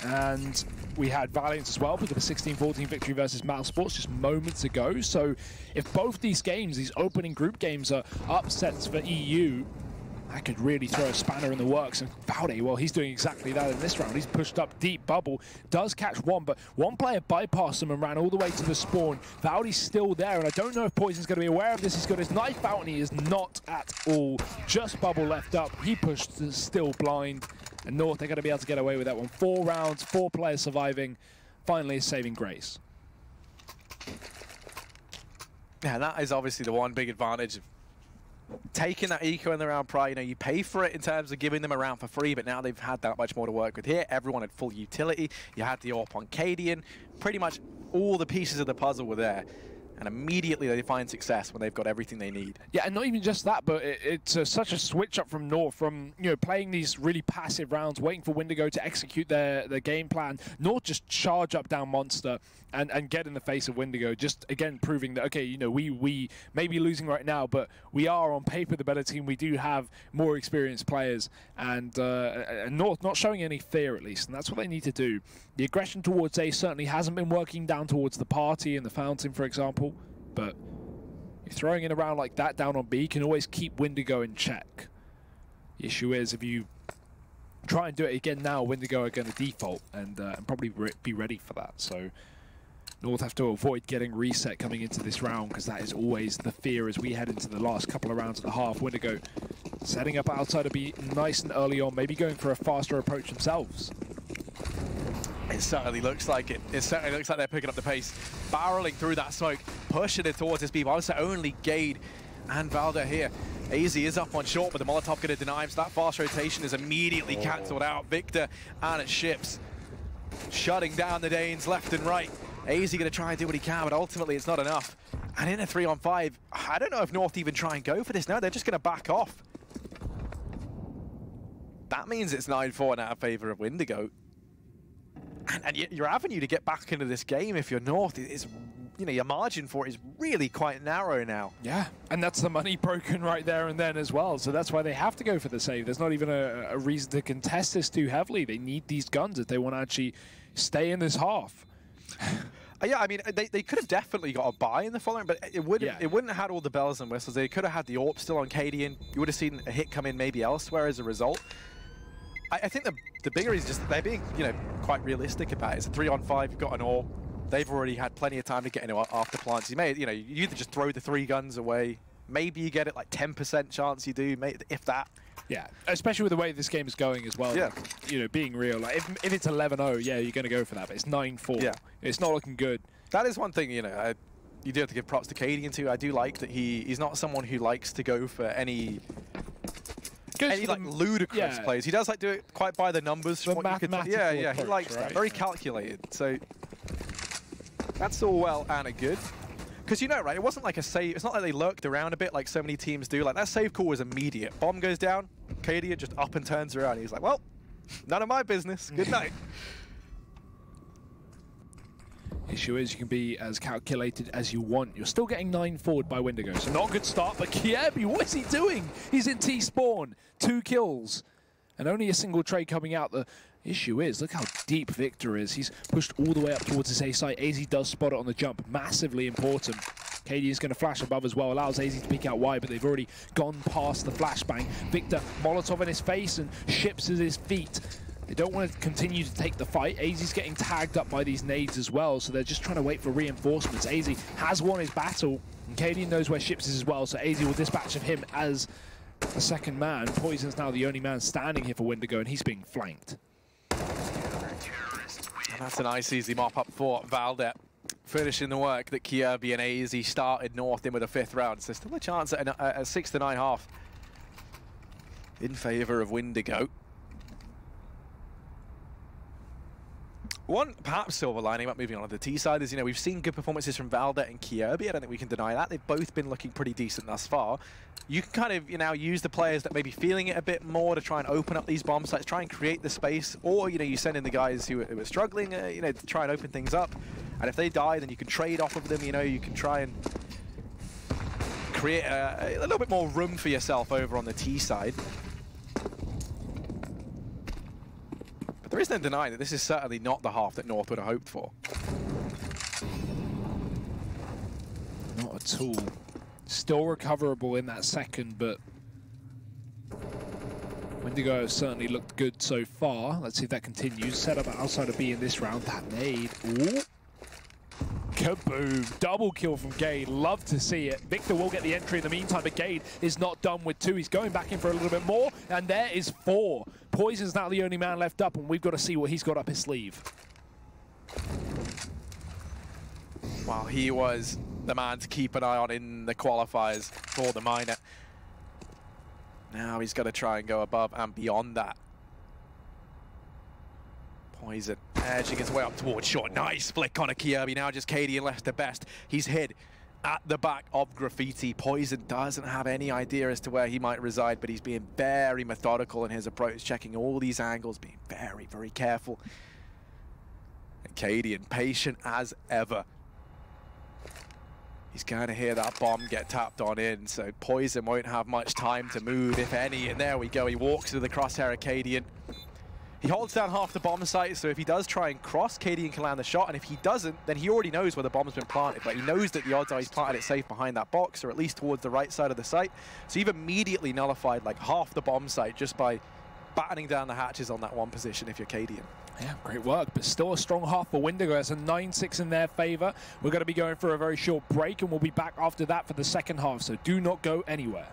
And we had Valiant as well with a 16-14 victory versus Mal Sports just moments ago. So if both these games, these opening group games, are upsets for EU, that could really throw a spanner in the works. And Valde, well, he's doing exactly that in this round. He's pushed up deep bubble, does catch one, but one player bypassed him and ran all the way to the spawn. Valde's still there, and I don't know if Poison's going to be aware of this. He's got his knife out, and he is not at all. Just bubble left up. He pushed, still blind. And North, they're going to be able to get away with that one. 4 rounds, 4 players surviving. Finally, a saving grace. Yeah, that is obviously the one big advantage of taking that eco in the round prior. You know, you pay for it in terms of giving them a round for free, but now they've had that much more to work with here. Everyone had full utility. You had the AWP on Cadian. Pretty much all the pieces of the puzzle were there. And immediately they find success when they've got everything they need. Yeah, and not even just that, but it's such a switch up from North, from playing these really passive rounds, waiting for Windigo to execute their game plan. North just charge up down Monster and get in the face of Windigo, just again proving that, okay, we may be losing right now, but we are on paper the better team. We do have more experienced players, and North not showing any fear at least, and that's what they need to do. The aggression towards A certainly hasn't been working down towards the party and the fountain, for example, but you're throwing in a round like that down on B, you can always keep Windigo in check. The issue is if you try and do it again now, Windigo are going to default and probably be ready for that. So North have to avoid getting reset coming into this round, because that is always the fear as we head into the last couple of rounds of the half. Windigo setting up outside to be nice and early on, maybe going for a faster approach themselves. It certainly looks like it. It certainly looks like they're picking up the pace, barreling through that smoke, pushing it towards this B. Honestly, only Gade and Valde here. AZ is up on short, but the Molotov going to deny him, so that fast rotation is immediately cancelled out. Victor and its ships shutting down the Danes left and right. AZ going to try and do what he can, but ultimately it's not enough. And in a 3-on-5, I don't know if North even try and go for this. No, they're just going to back off. That means it's 9-4 now in favor of Windigo. And your avenue to get back into this game, if you're North, is, your margin for it is really quite narrow now. Yeah, and that's the money broken right there and then as well. So that's why they have to go for the save. There's not even a reason to contest this too heavily. They need these guns if they want to actually stay in this half. Yeah, I mean, they could have definitely got a buy in the following, but it wouldn't have had all the bells and whistles. They could have had the AWP still on Cadian. You would have seen a hit come in maybe elsewhere as a result. I think the bigger is just they're being, quite realistic about it. It's a 3-on-5, you've got an AWP. They've already had plenty of time to get into after plants. You may, you either just throw the 3 guns away. Maybe you get it like 10% chance you do, if that. Yeah, especially with the way this game is going as well. Yeah. Like, being real. Like if it's 11-0, yeah, you're going to go for that. But it's 9-4. Yeah. It's not looking good. That is one thing, you do have to give props to Cadian too. I do like that he's not someone who likes to go for any ludicrous plays. He does like do it quite by the numbers. The mathematical approach, he likes that. Very calculated. So that's all well and good. Because right, it wasn't like a save. It's not like they lurked around a bit like so many teams do. Like that save call was immediate. Bomb goes down. Cadian just up and turns around. He's like, well, none of my business. Good night. Issue is you can be as calculated as you want. You're still getting 9 forward by Windigo, so not a good start. But Kiebi, what is he doing? He's in T-spawn, 2 kills, and only a single trade coming out. The issue is, look how deep Victor is. He's pushed all the way up towards his A site. AZ does spot it on the jump, massively important. KD is going to flash above as well, allows AZ to peek out wide, but they've already gone past the flashbang. Victor, Molotov in his face and ships at his feet. They don't want to continue to take the fight. AZ's getting tagged up by these nades as well, so they're just trying to wait for reinforcements. AZ has won his battle, and Cadian knows where Ships is as well, so AZ will dispatch of him as the second man. Poison's now the only man standing here for Windigo, and he's being flanked. And that's a nice easy mop-up for Valde, finishing the work that Kiebi and AZ started North in with a 5th round. So still a chance at a 6 to 9 half in favour of Windigo. One perhaps silver lining about moving on to the T side is, we've seen good performances from Valde and Kiebi. I don't think we can deny that. They've both been looking pretty decent thus far. You can kind of, use the players that may be feeling it a bit more to try and open up these bomb sites, try and create the space, or, you send in the guys who are struggling, to try and open things up. And if they die, then you can trade off of them, you can try and create a little bit more room for yourself over on the T side. is no denying that this is certainly not the half that North would have hoped for. Not at all. Still recoverable in that second, but Windigo has certainly looked good so far. Let's see if that continues. Set up outside of B in this round. That nade. Ooh. Kaboom. Double kill from Gade. Love to see it. Victor will get the entry in the meantime, but Gade is not done with 2. He's going back in for a little bit more, and there is 4. Poison's now the only man left up, and we've got to see what he's got up his sleeve. Well, he was the man to keep an eye on in the qualifiers for the minor. Now he's got to try and go above and beyond that. Poison edging his way up towards short. Nice flick on a Kirby. Now just Cadian left to best. He's hid at the back of Graffiti. Poison doesn't have any idea as to where he might reside, but he's being very methodical in his approach, checking all these angles, being very, very careful. And Cadian, patient as ever. He's going to hear that bomb get tapped on in, so Poison won't have much time to move, if any. And there we go. He walks to the crosshair of Cadian. He holds down half the bomb site, so if he does try and cross, Cadian can land the shot, and if he doesn't, then he already knows where the bomb's been planted. But he knows that the odds are he's planted it safe behind that box, or at least towards the right side of the site. So you've immediately nullified like half the bomb site just by battening down the hatches on that one position if you're Cadian. Yeah, great work, but still a strong half for Windigo. It's a 9-6 in their favor. We're going to be going for a very short break, and we'll be back after that for the second half, so do not go anywhere.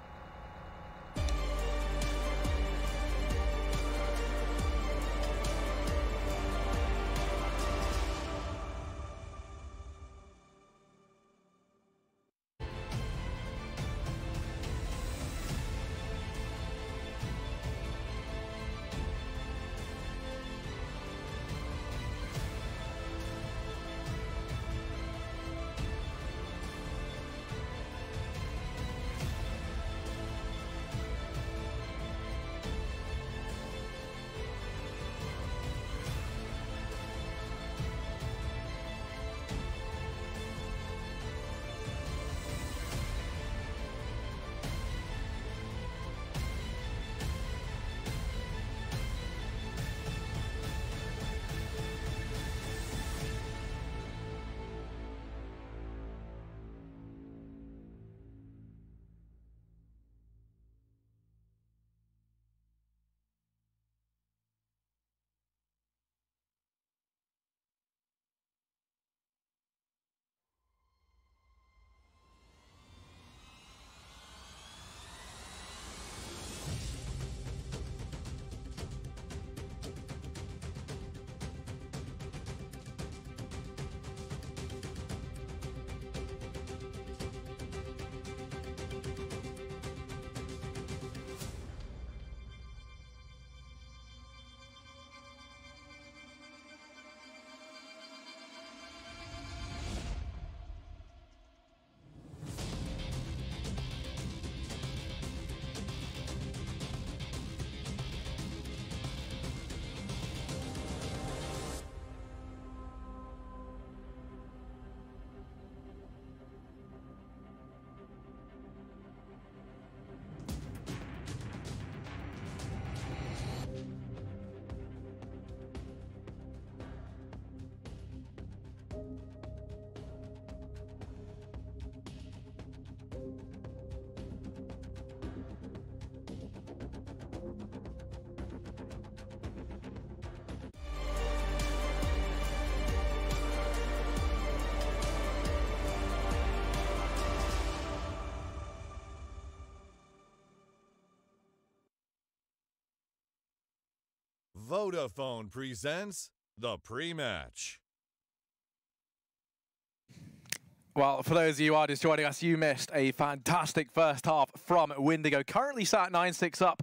Vodafone presents the pre-match. Well, for those of you who are just joining us, you missed a fantastic first half from Windigo. Currently sat 9-6 up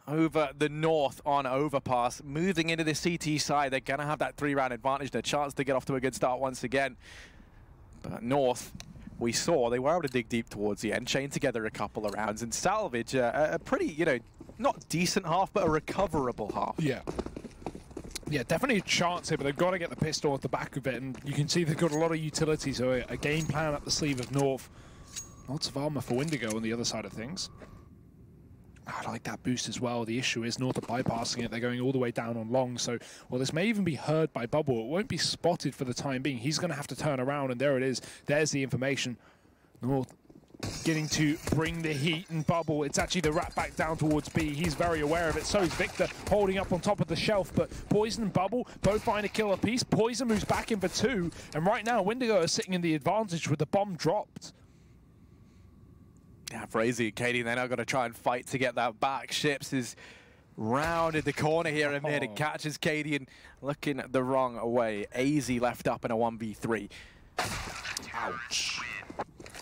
over the North on Overpass. Moving into the CT side, they're going to have that 3-round advantage, their chance to get off to a good start once again. But North, we saw they were able to dig deep towards the end, chain together a couple of rounds, and salvage a pretty, you know, not decent half, but a recoverable half. Yeah. Yeah, definitely a chance here, but they've got to get the pistol at the back of it, and you can see they've got a lot of utility, so a game plan up the sleeve of North. Lots of armor for Windigo on the other side of things. I like that boost as well. The issue is North are bypassing it. They're going all the way down on long. So, well, this may even be heard by Bubble. It won't be spotted for the time being. He's going to have to turn around, and there it is. There's the information. North getting to bring the heat, and Bubble, it's actually the rat back down towards B. He's very aware of it. So is Victor, holding up on top of the shelf. But Poison and Bubble both find a kill apiece. Poison moves back in for 2. And right now, Windigo are sitting in the advantage with the bomb dropped. Yeah, Frazy and Katie, they're now going to try and fight to get that back. Ships is rounded the corner here in mid and catches Katie and looking the wrong way. AZ left up in a 1v3. Ouch.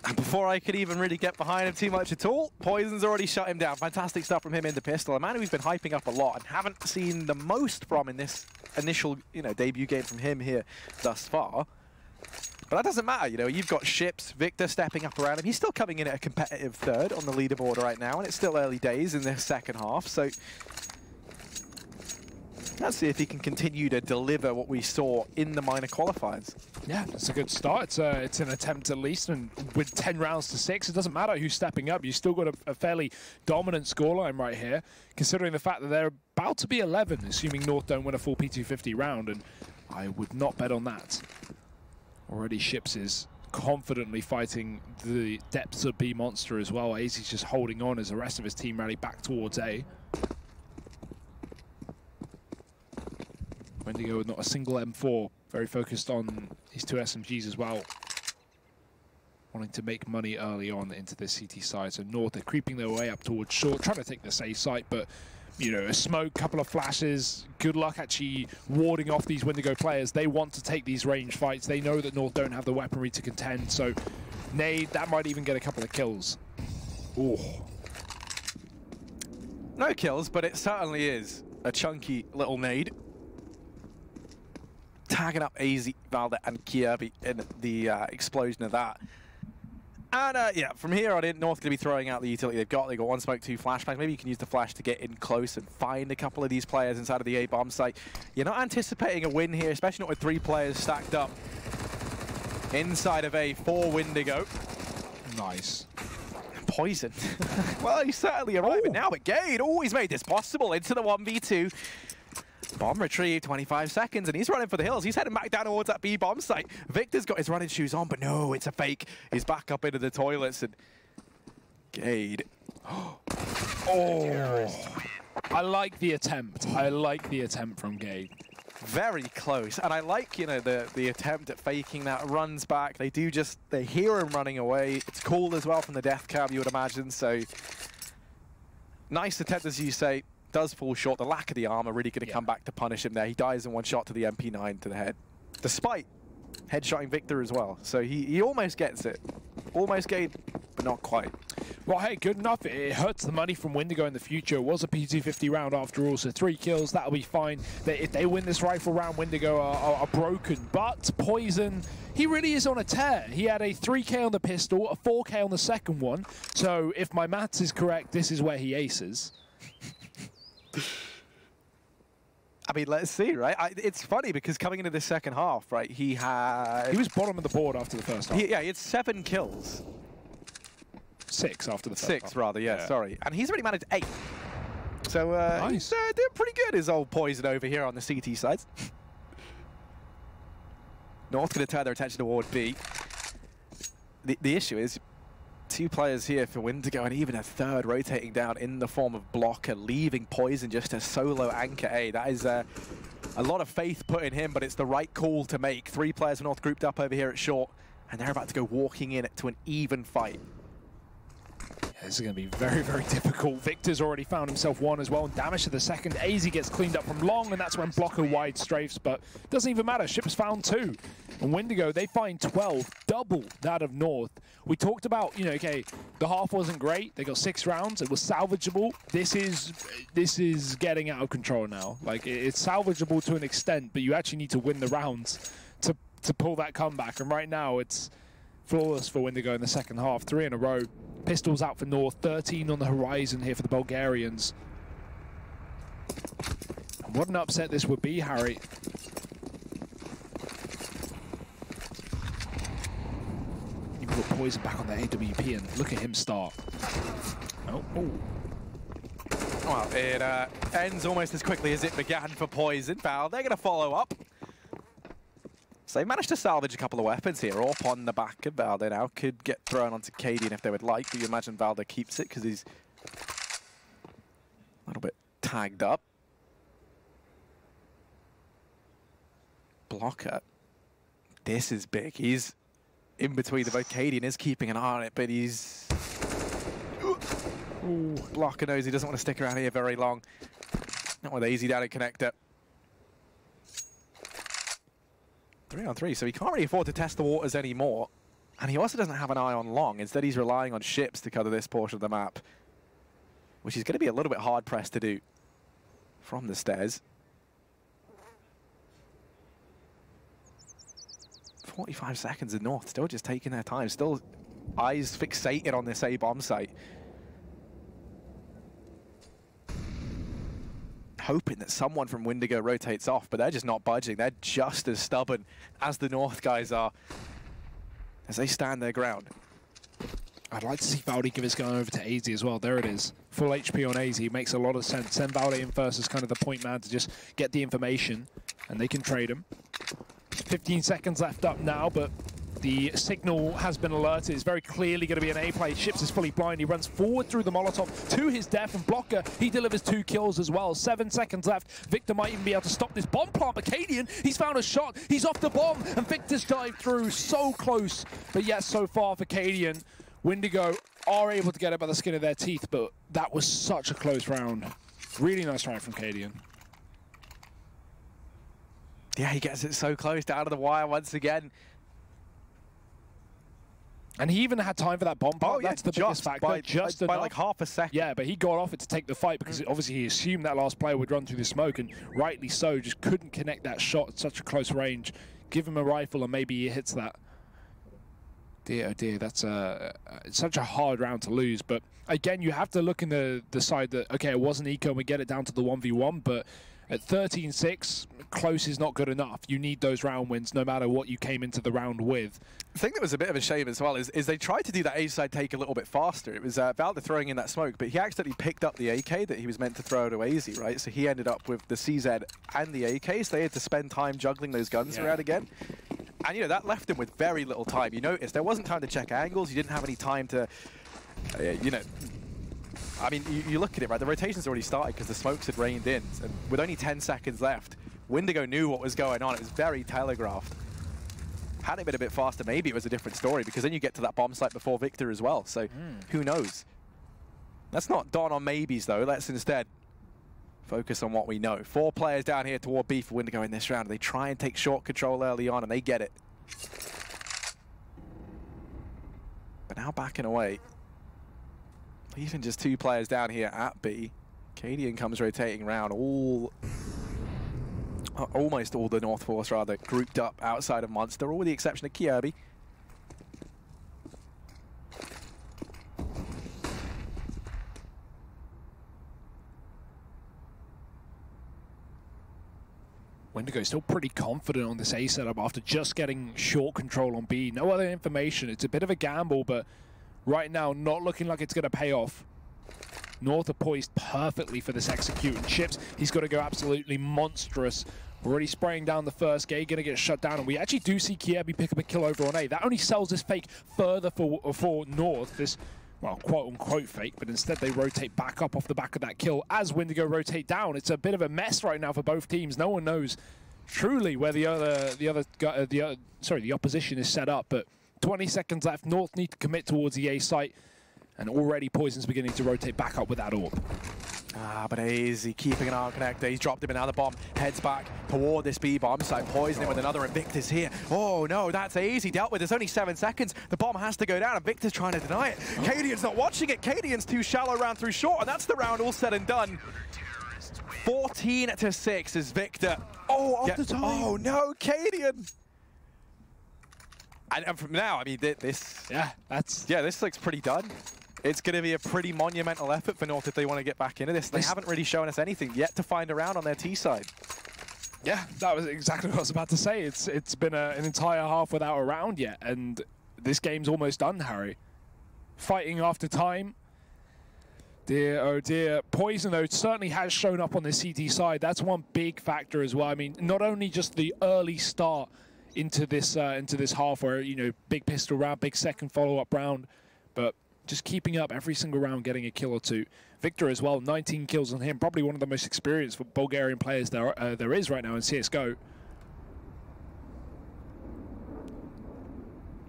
And before I could even really get behind him too much at all, Poison's already shut him down. Fantastic stuff from him in the pistol. A man who we've been hyping up a lot and haven't seen the most from in this initial, debut game from him here thus far. But that doesn't matter, you've got Ships, Victor stepping up around him. He's still coming in at a competitive 3rd on the leaderboard right now, and it's still early days in the second half, so let's see if he can continue to deliver what we saw in the minor qualifiers. Yeah, it's a good start. It's an attempt at least, and with 10 rounds to 6, it doesn't matter who's stepping up. You've still got a fairly dominant scoreline right here, considering the fact that they're about to be 11, assuming North don't win a full P250 round, and I would not bet on that. Already Ships is confidently fighting the depths of B Monster as well. AZ's just holding on as the rest of his team rally back towards A. Windigo with not a single M4, very focused on his 2 SMGs as well. Wanting to make money early on into the CT side. So North, they're creeping their way up towards short, trying to take the safe site, but a smoke, couple of flashes. Good luck actually warding off these Windigo players. They want to take these range fights. They know that North don't have the weaponry to contend, so nade, that might even get a couple of kills. Ooh. No kills, but it certainly is a chunky little nade. Tagging up AZ, Valda, and Kirby in the explosion of that. And yeah, from here on in, North going to be throwing out the utility they've got. They've got 1 smoke, 2 flashbangs. Maybe you can use the flash to get in close and find a couple of these players inside of the A-bomb site. You're not anticipating a win here, especially not with 3 players stacked up inside of A for Windigo. Nice. Poison. Well, he's certainly arriving now, but Gade always made this possible into the 1v2. Bomb retrieve, 25 seconds, and he's running for the hills. He's heading back down towards that B-bomb site. Victor's got his running shoes on, but no, it's a fake. He's back up into the toilets, and Gade. Oh, I like the attempt. I like the attempt from Gade. Very close, and I like, the attempt at faking that. Runs back. They hear him running away. It's cool as well from the death cab, you would imagine, so nice attempt, as you say. Does fall short. The lack of the armor really going to come back to punish him there. He dies in 1 shot to the MP9 to the head, despite headshotting Victor as well. So he almost gets it. Almost Gade, but not quite. Well, hey, good enough. It hurts the money from Windigo in the future. It was a P250 round after all, so 3 kills, that'll be fine. If they win this rifle round, Windigo are broken. But Poison, he really is on a tear. He had a 3K on the pistol, a 4K on the second one. So if my maths is correct, this is where he aces. I mean, let's see, right? It's funny because coming into this second half, right, he was bottom of the board after the first half. Yeah, he had 7 kills. 6 after the first 6, half. rather, yeah, sorry. And he's already managed 8. So, nice. He's doing pretty good, his old Poison over here on the CT sides. North going to turn their attention toward B. The issue is 2 players here for Windigo, and even a 3rd rotating down in the form of Blocker, leaving Poison just a solo anchor A. That is a lot of faith put in him, but it's the right call to make. 3 players from North grouped up over here at short, and they're about to go walking in to an even fight. This is going to be very, very difficult. Victor's already found himself 1 as well, and damage to the second. AZ gets cleaned up from long, and that's when Blocker wide strafes, but doesn't even matter. Ships found 2. And Windigo, they find 12, double that of North. We talked about, okay, the half wasn't great. They got 6 rounds. It was salvageable. This is getting out of control now. Like, it's salvageable to an extent, but you actually need to win the rounds to pull that comeback. And right now, it's flawless for Windigo in the second half. 3 in a row. Pistols out for North, 13 on the horizon here for the Bulgarians. And what an upset this would be, Harry. You put Poison back on the AWP and look at him start. Oh. Well, it ends almost as quickly as it began for Poison. Val, they're going to follow up. So they managed to salvage a couple of weapons here, up on the back of Valde now. Could get thrown onto Cadian if they would like, but you imagine Valde keeps it because he's a little bit tagged up. Blocker. This is big. He's in between the both. Cadian is keeping an eye on it, but he's... Ooh, Blocker knows he doesn't want to stick around here very long. Not with easy down in connector. 3-on-3, so he can't really afford to test the waters anymore. And he also doesn't have an eye on long. Instead, he's relying on ships to cover this portion of the map, which is going to be a little bit hard-pressed to do from the stairs. 45 seconds in North, still just taking their time. Still eyes fixated on this A-bomb site. Hoping that someone from Windigo rotates off, but they're just not budging. They're just as stubborn as the North guys are as they stand their ground. I'd like to see Valde give his gun over to AZ as well. There it is. Full HP on AZ. Makes a lot of sense. Send Valde in first as kind of the point man to just get the information, and they can trade him. 15 seconds left up now, but the signal has been alerted. It's very clearly going to be an A play. Ships is fully blind. He runs forward through the Molotov to his death, and Blocker, he delivers 2 kills as well. 7 seconds left. Victor might even be able to stop this bomb plant, but Cadian, he's found a shot. He's off the bomb, and Victor's dived through. So close, but yes, so far for Cadian. Windigo are able to get it by the skin of their teeth, but that was such a close round. Really nice round from Cadian. Yeah, he gets it so close down to the wire once again. And he even had time for that bomb plant. Oh, yeah, that's the biggest factor. Just by like half a second. Yeah, but he got off it to take the fight because obviously he assumed that last player would run through the smoke, and rightly so, just couldn't connect that shot at such a close range. Give him a rifle and maybe he hits that. Dear, oh dear, that's such a hard round to lose. But again, you have to look in the side that, okay, it wasn't eco and we get it down to the 1v1, but at 13-6, close is not good enough. You need those round wins no matter what you came into the round with. The thing that was a bit of a shame as well is they tried to do that A side take a little bit faster. It was Valde throwing in that smoke, but he accidentally picked up the AK that he was meant to throw to AZ, right? So he ended up with the CZ and the AK, so they had to spend time juggling those guns around again. And, you know, that left him with very little time. You notice there wasn't time to check angles. You didn't have any time to, you know... I mean, you look at it, right? The rotation's already started because the smokes had rained in. And with only 10 seconds left, Windigo knew what was going on. It was very telegraphed. Had it been a bit faster, maybe it was a different story, because then you get to that bomb site before Victor as well. So who knows? Let's not dawn on maybes, though. Let's instead focus on what we know. 4 players down here toward B for Windigo in this round. They try and take short control early on, and they get it. But now backing away. Even just 2 players down here at B. Cadian comes rotating around. Almost all the North Force, rather, grouped up outside of Monster, all with the exception of Kirby. Windigo still pretty confident on this A setup after just getting short control on B. No other information. It's a bit of a gamble, but right now, not looking like it's going to pay off. North are poised perfectly for this execute, and Chips, he's got to go absolutely monstrous. Already spraying down the first gate, going to get shut down, and we actually do see Kirby pick up a kill over on A. That only sells this fake further for North, this, well, quote-unquote fake, but instead they rotate back up off the back of that kill as Windigo rotate down. It's a bit of a mess right now for both teams. No one knows truly where the opposition is set up, but 20 seconds left. North need to commit towards the A site, and already Poison's beginning to rotate back up with that orb. But AZ keeping an eye on connector. He's dropped him another bomb. Heads back toward this B bomb site. Poison it with another, and Victor's here. Oh no, that's AZ dealt with. There's only 7 seconds. The bomb has to go down, and Victor's trying to deny it. Cadian's not watching it. Cadian's too shallow, round through short, and that's the round all said and done. 14-6 is Victor. Oh, off the time. Oh no, Cadian. And from now, I mean, this... this looks pretty done. It's going to be a pretty monumental effort for North if they want to get back into this. They haven't really shown us anything yet to find around on their T side. Yeah, that was exactly what I was about to say. It's been an entire half without a round yet, and this game's almost done, Harry. Fighting after time. Dear, oh dear. Poison, though, certainly has shown up on the CT side. That's one big factor as well. I mean, not only just the early start into this half where, you know, big pistol round, big second follow-up round, but just keeping up every single round, getting a kill or two. Victor as well, 19 kills on him. Probably one of the most experienced Bulgarian players there is right now in CSGO.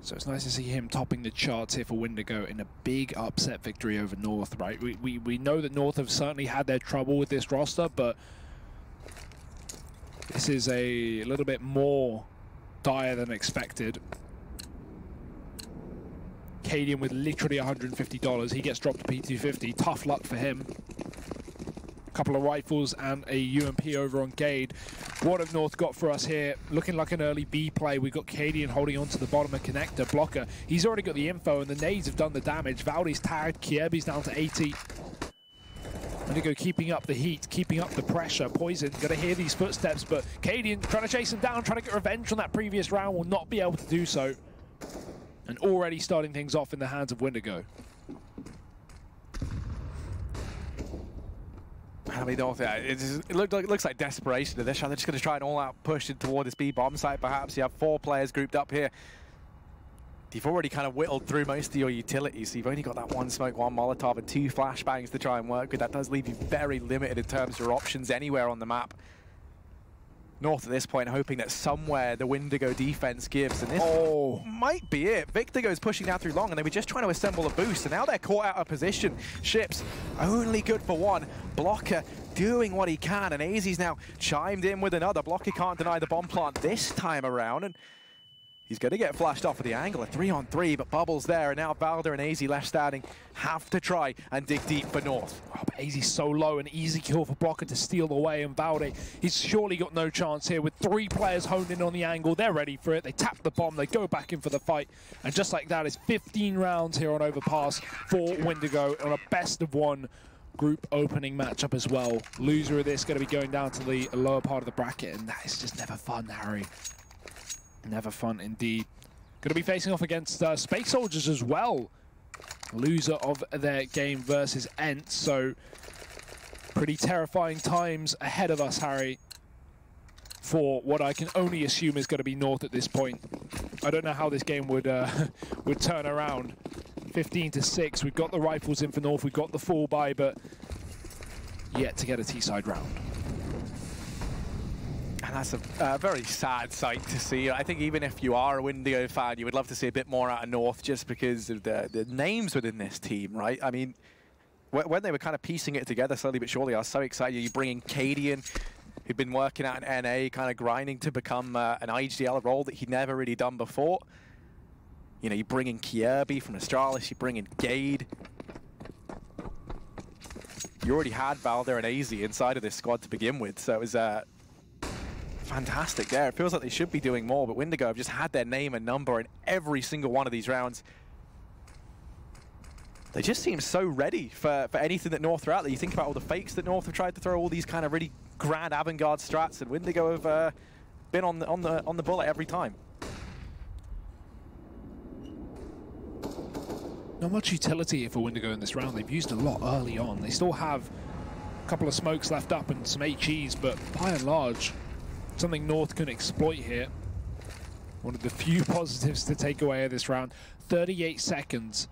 So it's nice to see him topping the charts here for Windigo in a big upset victory over North, right? We know that North have certainly had their trouble with this roster, but this is a little bit more dire than expected. Cadian with literally $150. He gets dropped to P250. Tough luck for him. Couple of rifles and a UMP over on Gade. What have North got for us here? Looking like an early B play. We've got Cadian holding on to the bottom of connector. Blocker, he's already got the info, and the nades have done the damage. Valdi's tagged. Kiebi's down to 80. Windigo keeping up the heat, keeping up the pressure. Poison, gonna hear these footsteps, but Cadian trying to chase him down, trying to get revenge on that previous round, will not be able to do so. And already starting things off in the hands of Windigo. I mean, it looks like desperation to this round. They're just going to try an all-out push toward this B bomb site, perhaps. You have 4 players grouped up here. You've already kind of whittled through most of your utilities, so you've only got that 1 smoke, 1 Molotov, and 2 flashbangs to try and work with. That does leave you very limited in terms of your options anywhere on the map. North at this point hoping that somewhere the Windigo defense gives, and this might be it. Victor goes pushing down through long, and they were just trying to assemble a boost, and now they're caught out of position. Ships only good for 1. Blocker doing what he can, and AZ's now chimed in with another. Blocker can't deny the bomb plant this time around, and he's going to get flashed off at the angle. A 3-on-3, but Bubble's there, and now Valder and AZ left standing have to try and dig deep for North. Oh, but AZ's so low, an easy kill for Blocker to steal away, and Valde, he's surely got no chance here with 3 players honed in on the angle. They're ready for it. They tap the bomb, they go back in for the fight, and just like that, it's 15 rounds here on Overpass for Windigo on a best-of-1 group opening matchup as well. Loser of this going to be going down to the lower part of the bracket, and that is just never fun, Harry. Never fun indeed. Going to be facing off against Space Soldiers as well. Loser of their game versus Ent. So pretty terrifying times ahead of us, Harry, for what I can only assume is going to be North at this point. I don't know how this game would would turn around. 15-6. We've got the rifles in for North. We've got the full buy, but yet to get a T-side round. And that's a very sad sight to see. I think even if you are a Windigo fan, you would love to see a bit more out of North just because of the names within this team, right? I mean, when they were kind of piecing it together slowly but surely, I was so excited. You bring in Cadian, who'd been working out in NA, kind of grinding to become an IGL role that he'd never really done before. You know, you bring in Kiebi from Astralis, you bring in Gade. You already had Valder and AZ inside of this squad to begin with, so it was fantastic there. It feels like they should be doing more, but Windigo have just had their name and number in every single one of these rounds. They just seem so ready for anything that North are out there. You think about all the fakes that North have tried to throw, all these kind of really grand avant-garde strats, and Windigo have been on the bullet every time. Not much utility here for Windigo in this round. They've used a lot early on. They still have a couple of smokes left up and some HEs, but by and large, something North can exploit here. One of the few positives to take away of this round. 38 seconds.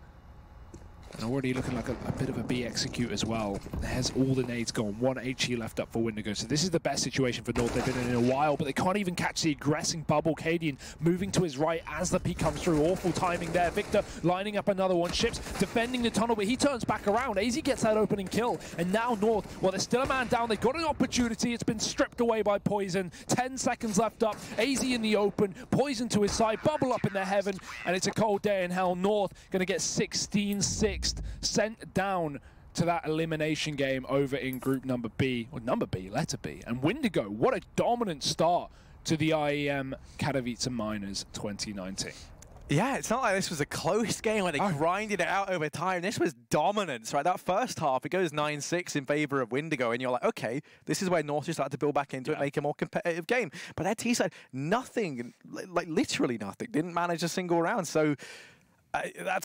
And already looking like a bit of a B execute as well. There's all the nades gone. 1 HE left up for Windigo. So this is the best situation for North they've been in a while, but they can't even catch the aggressing bubble. Cadian moving to his right as the peak comes through. Awful timing there. Victor lining up another one. Ships defending the tunnel, but he turns back around. AZ gets that opening kill. And now North, well, there's still a man down. They've got an opportunity. It's been stripped away by Poison. 10 seconds left up. AZ in the open. Poison to his side. Bubble up in their heaven. And it's a cold day in hell. North going to get 16-6. Sent down to that elimination game over in group number B, or number B, letter B. And Windigo, what a dominant start to the IEM Katowice Miners 2019. Yeah, it's not like this was a close game where they grinded it out over time. This was dominance, right? That first half, it goes 9-6 in favor of Windigo, and you're like, okay, this is where North just started to build back into it, make a more competitive game. But their T-side, nothing, like literally nothing, didn't manage a single round. So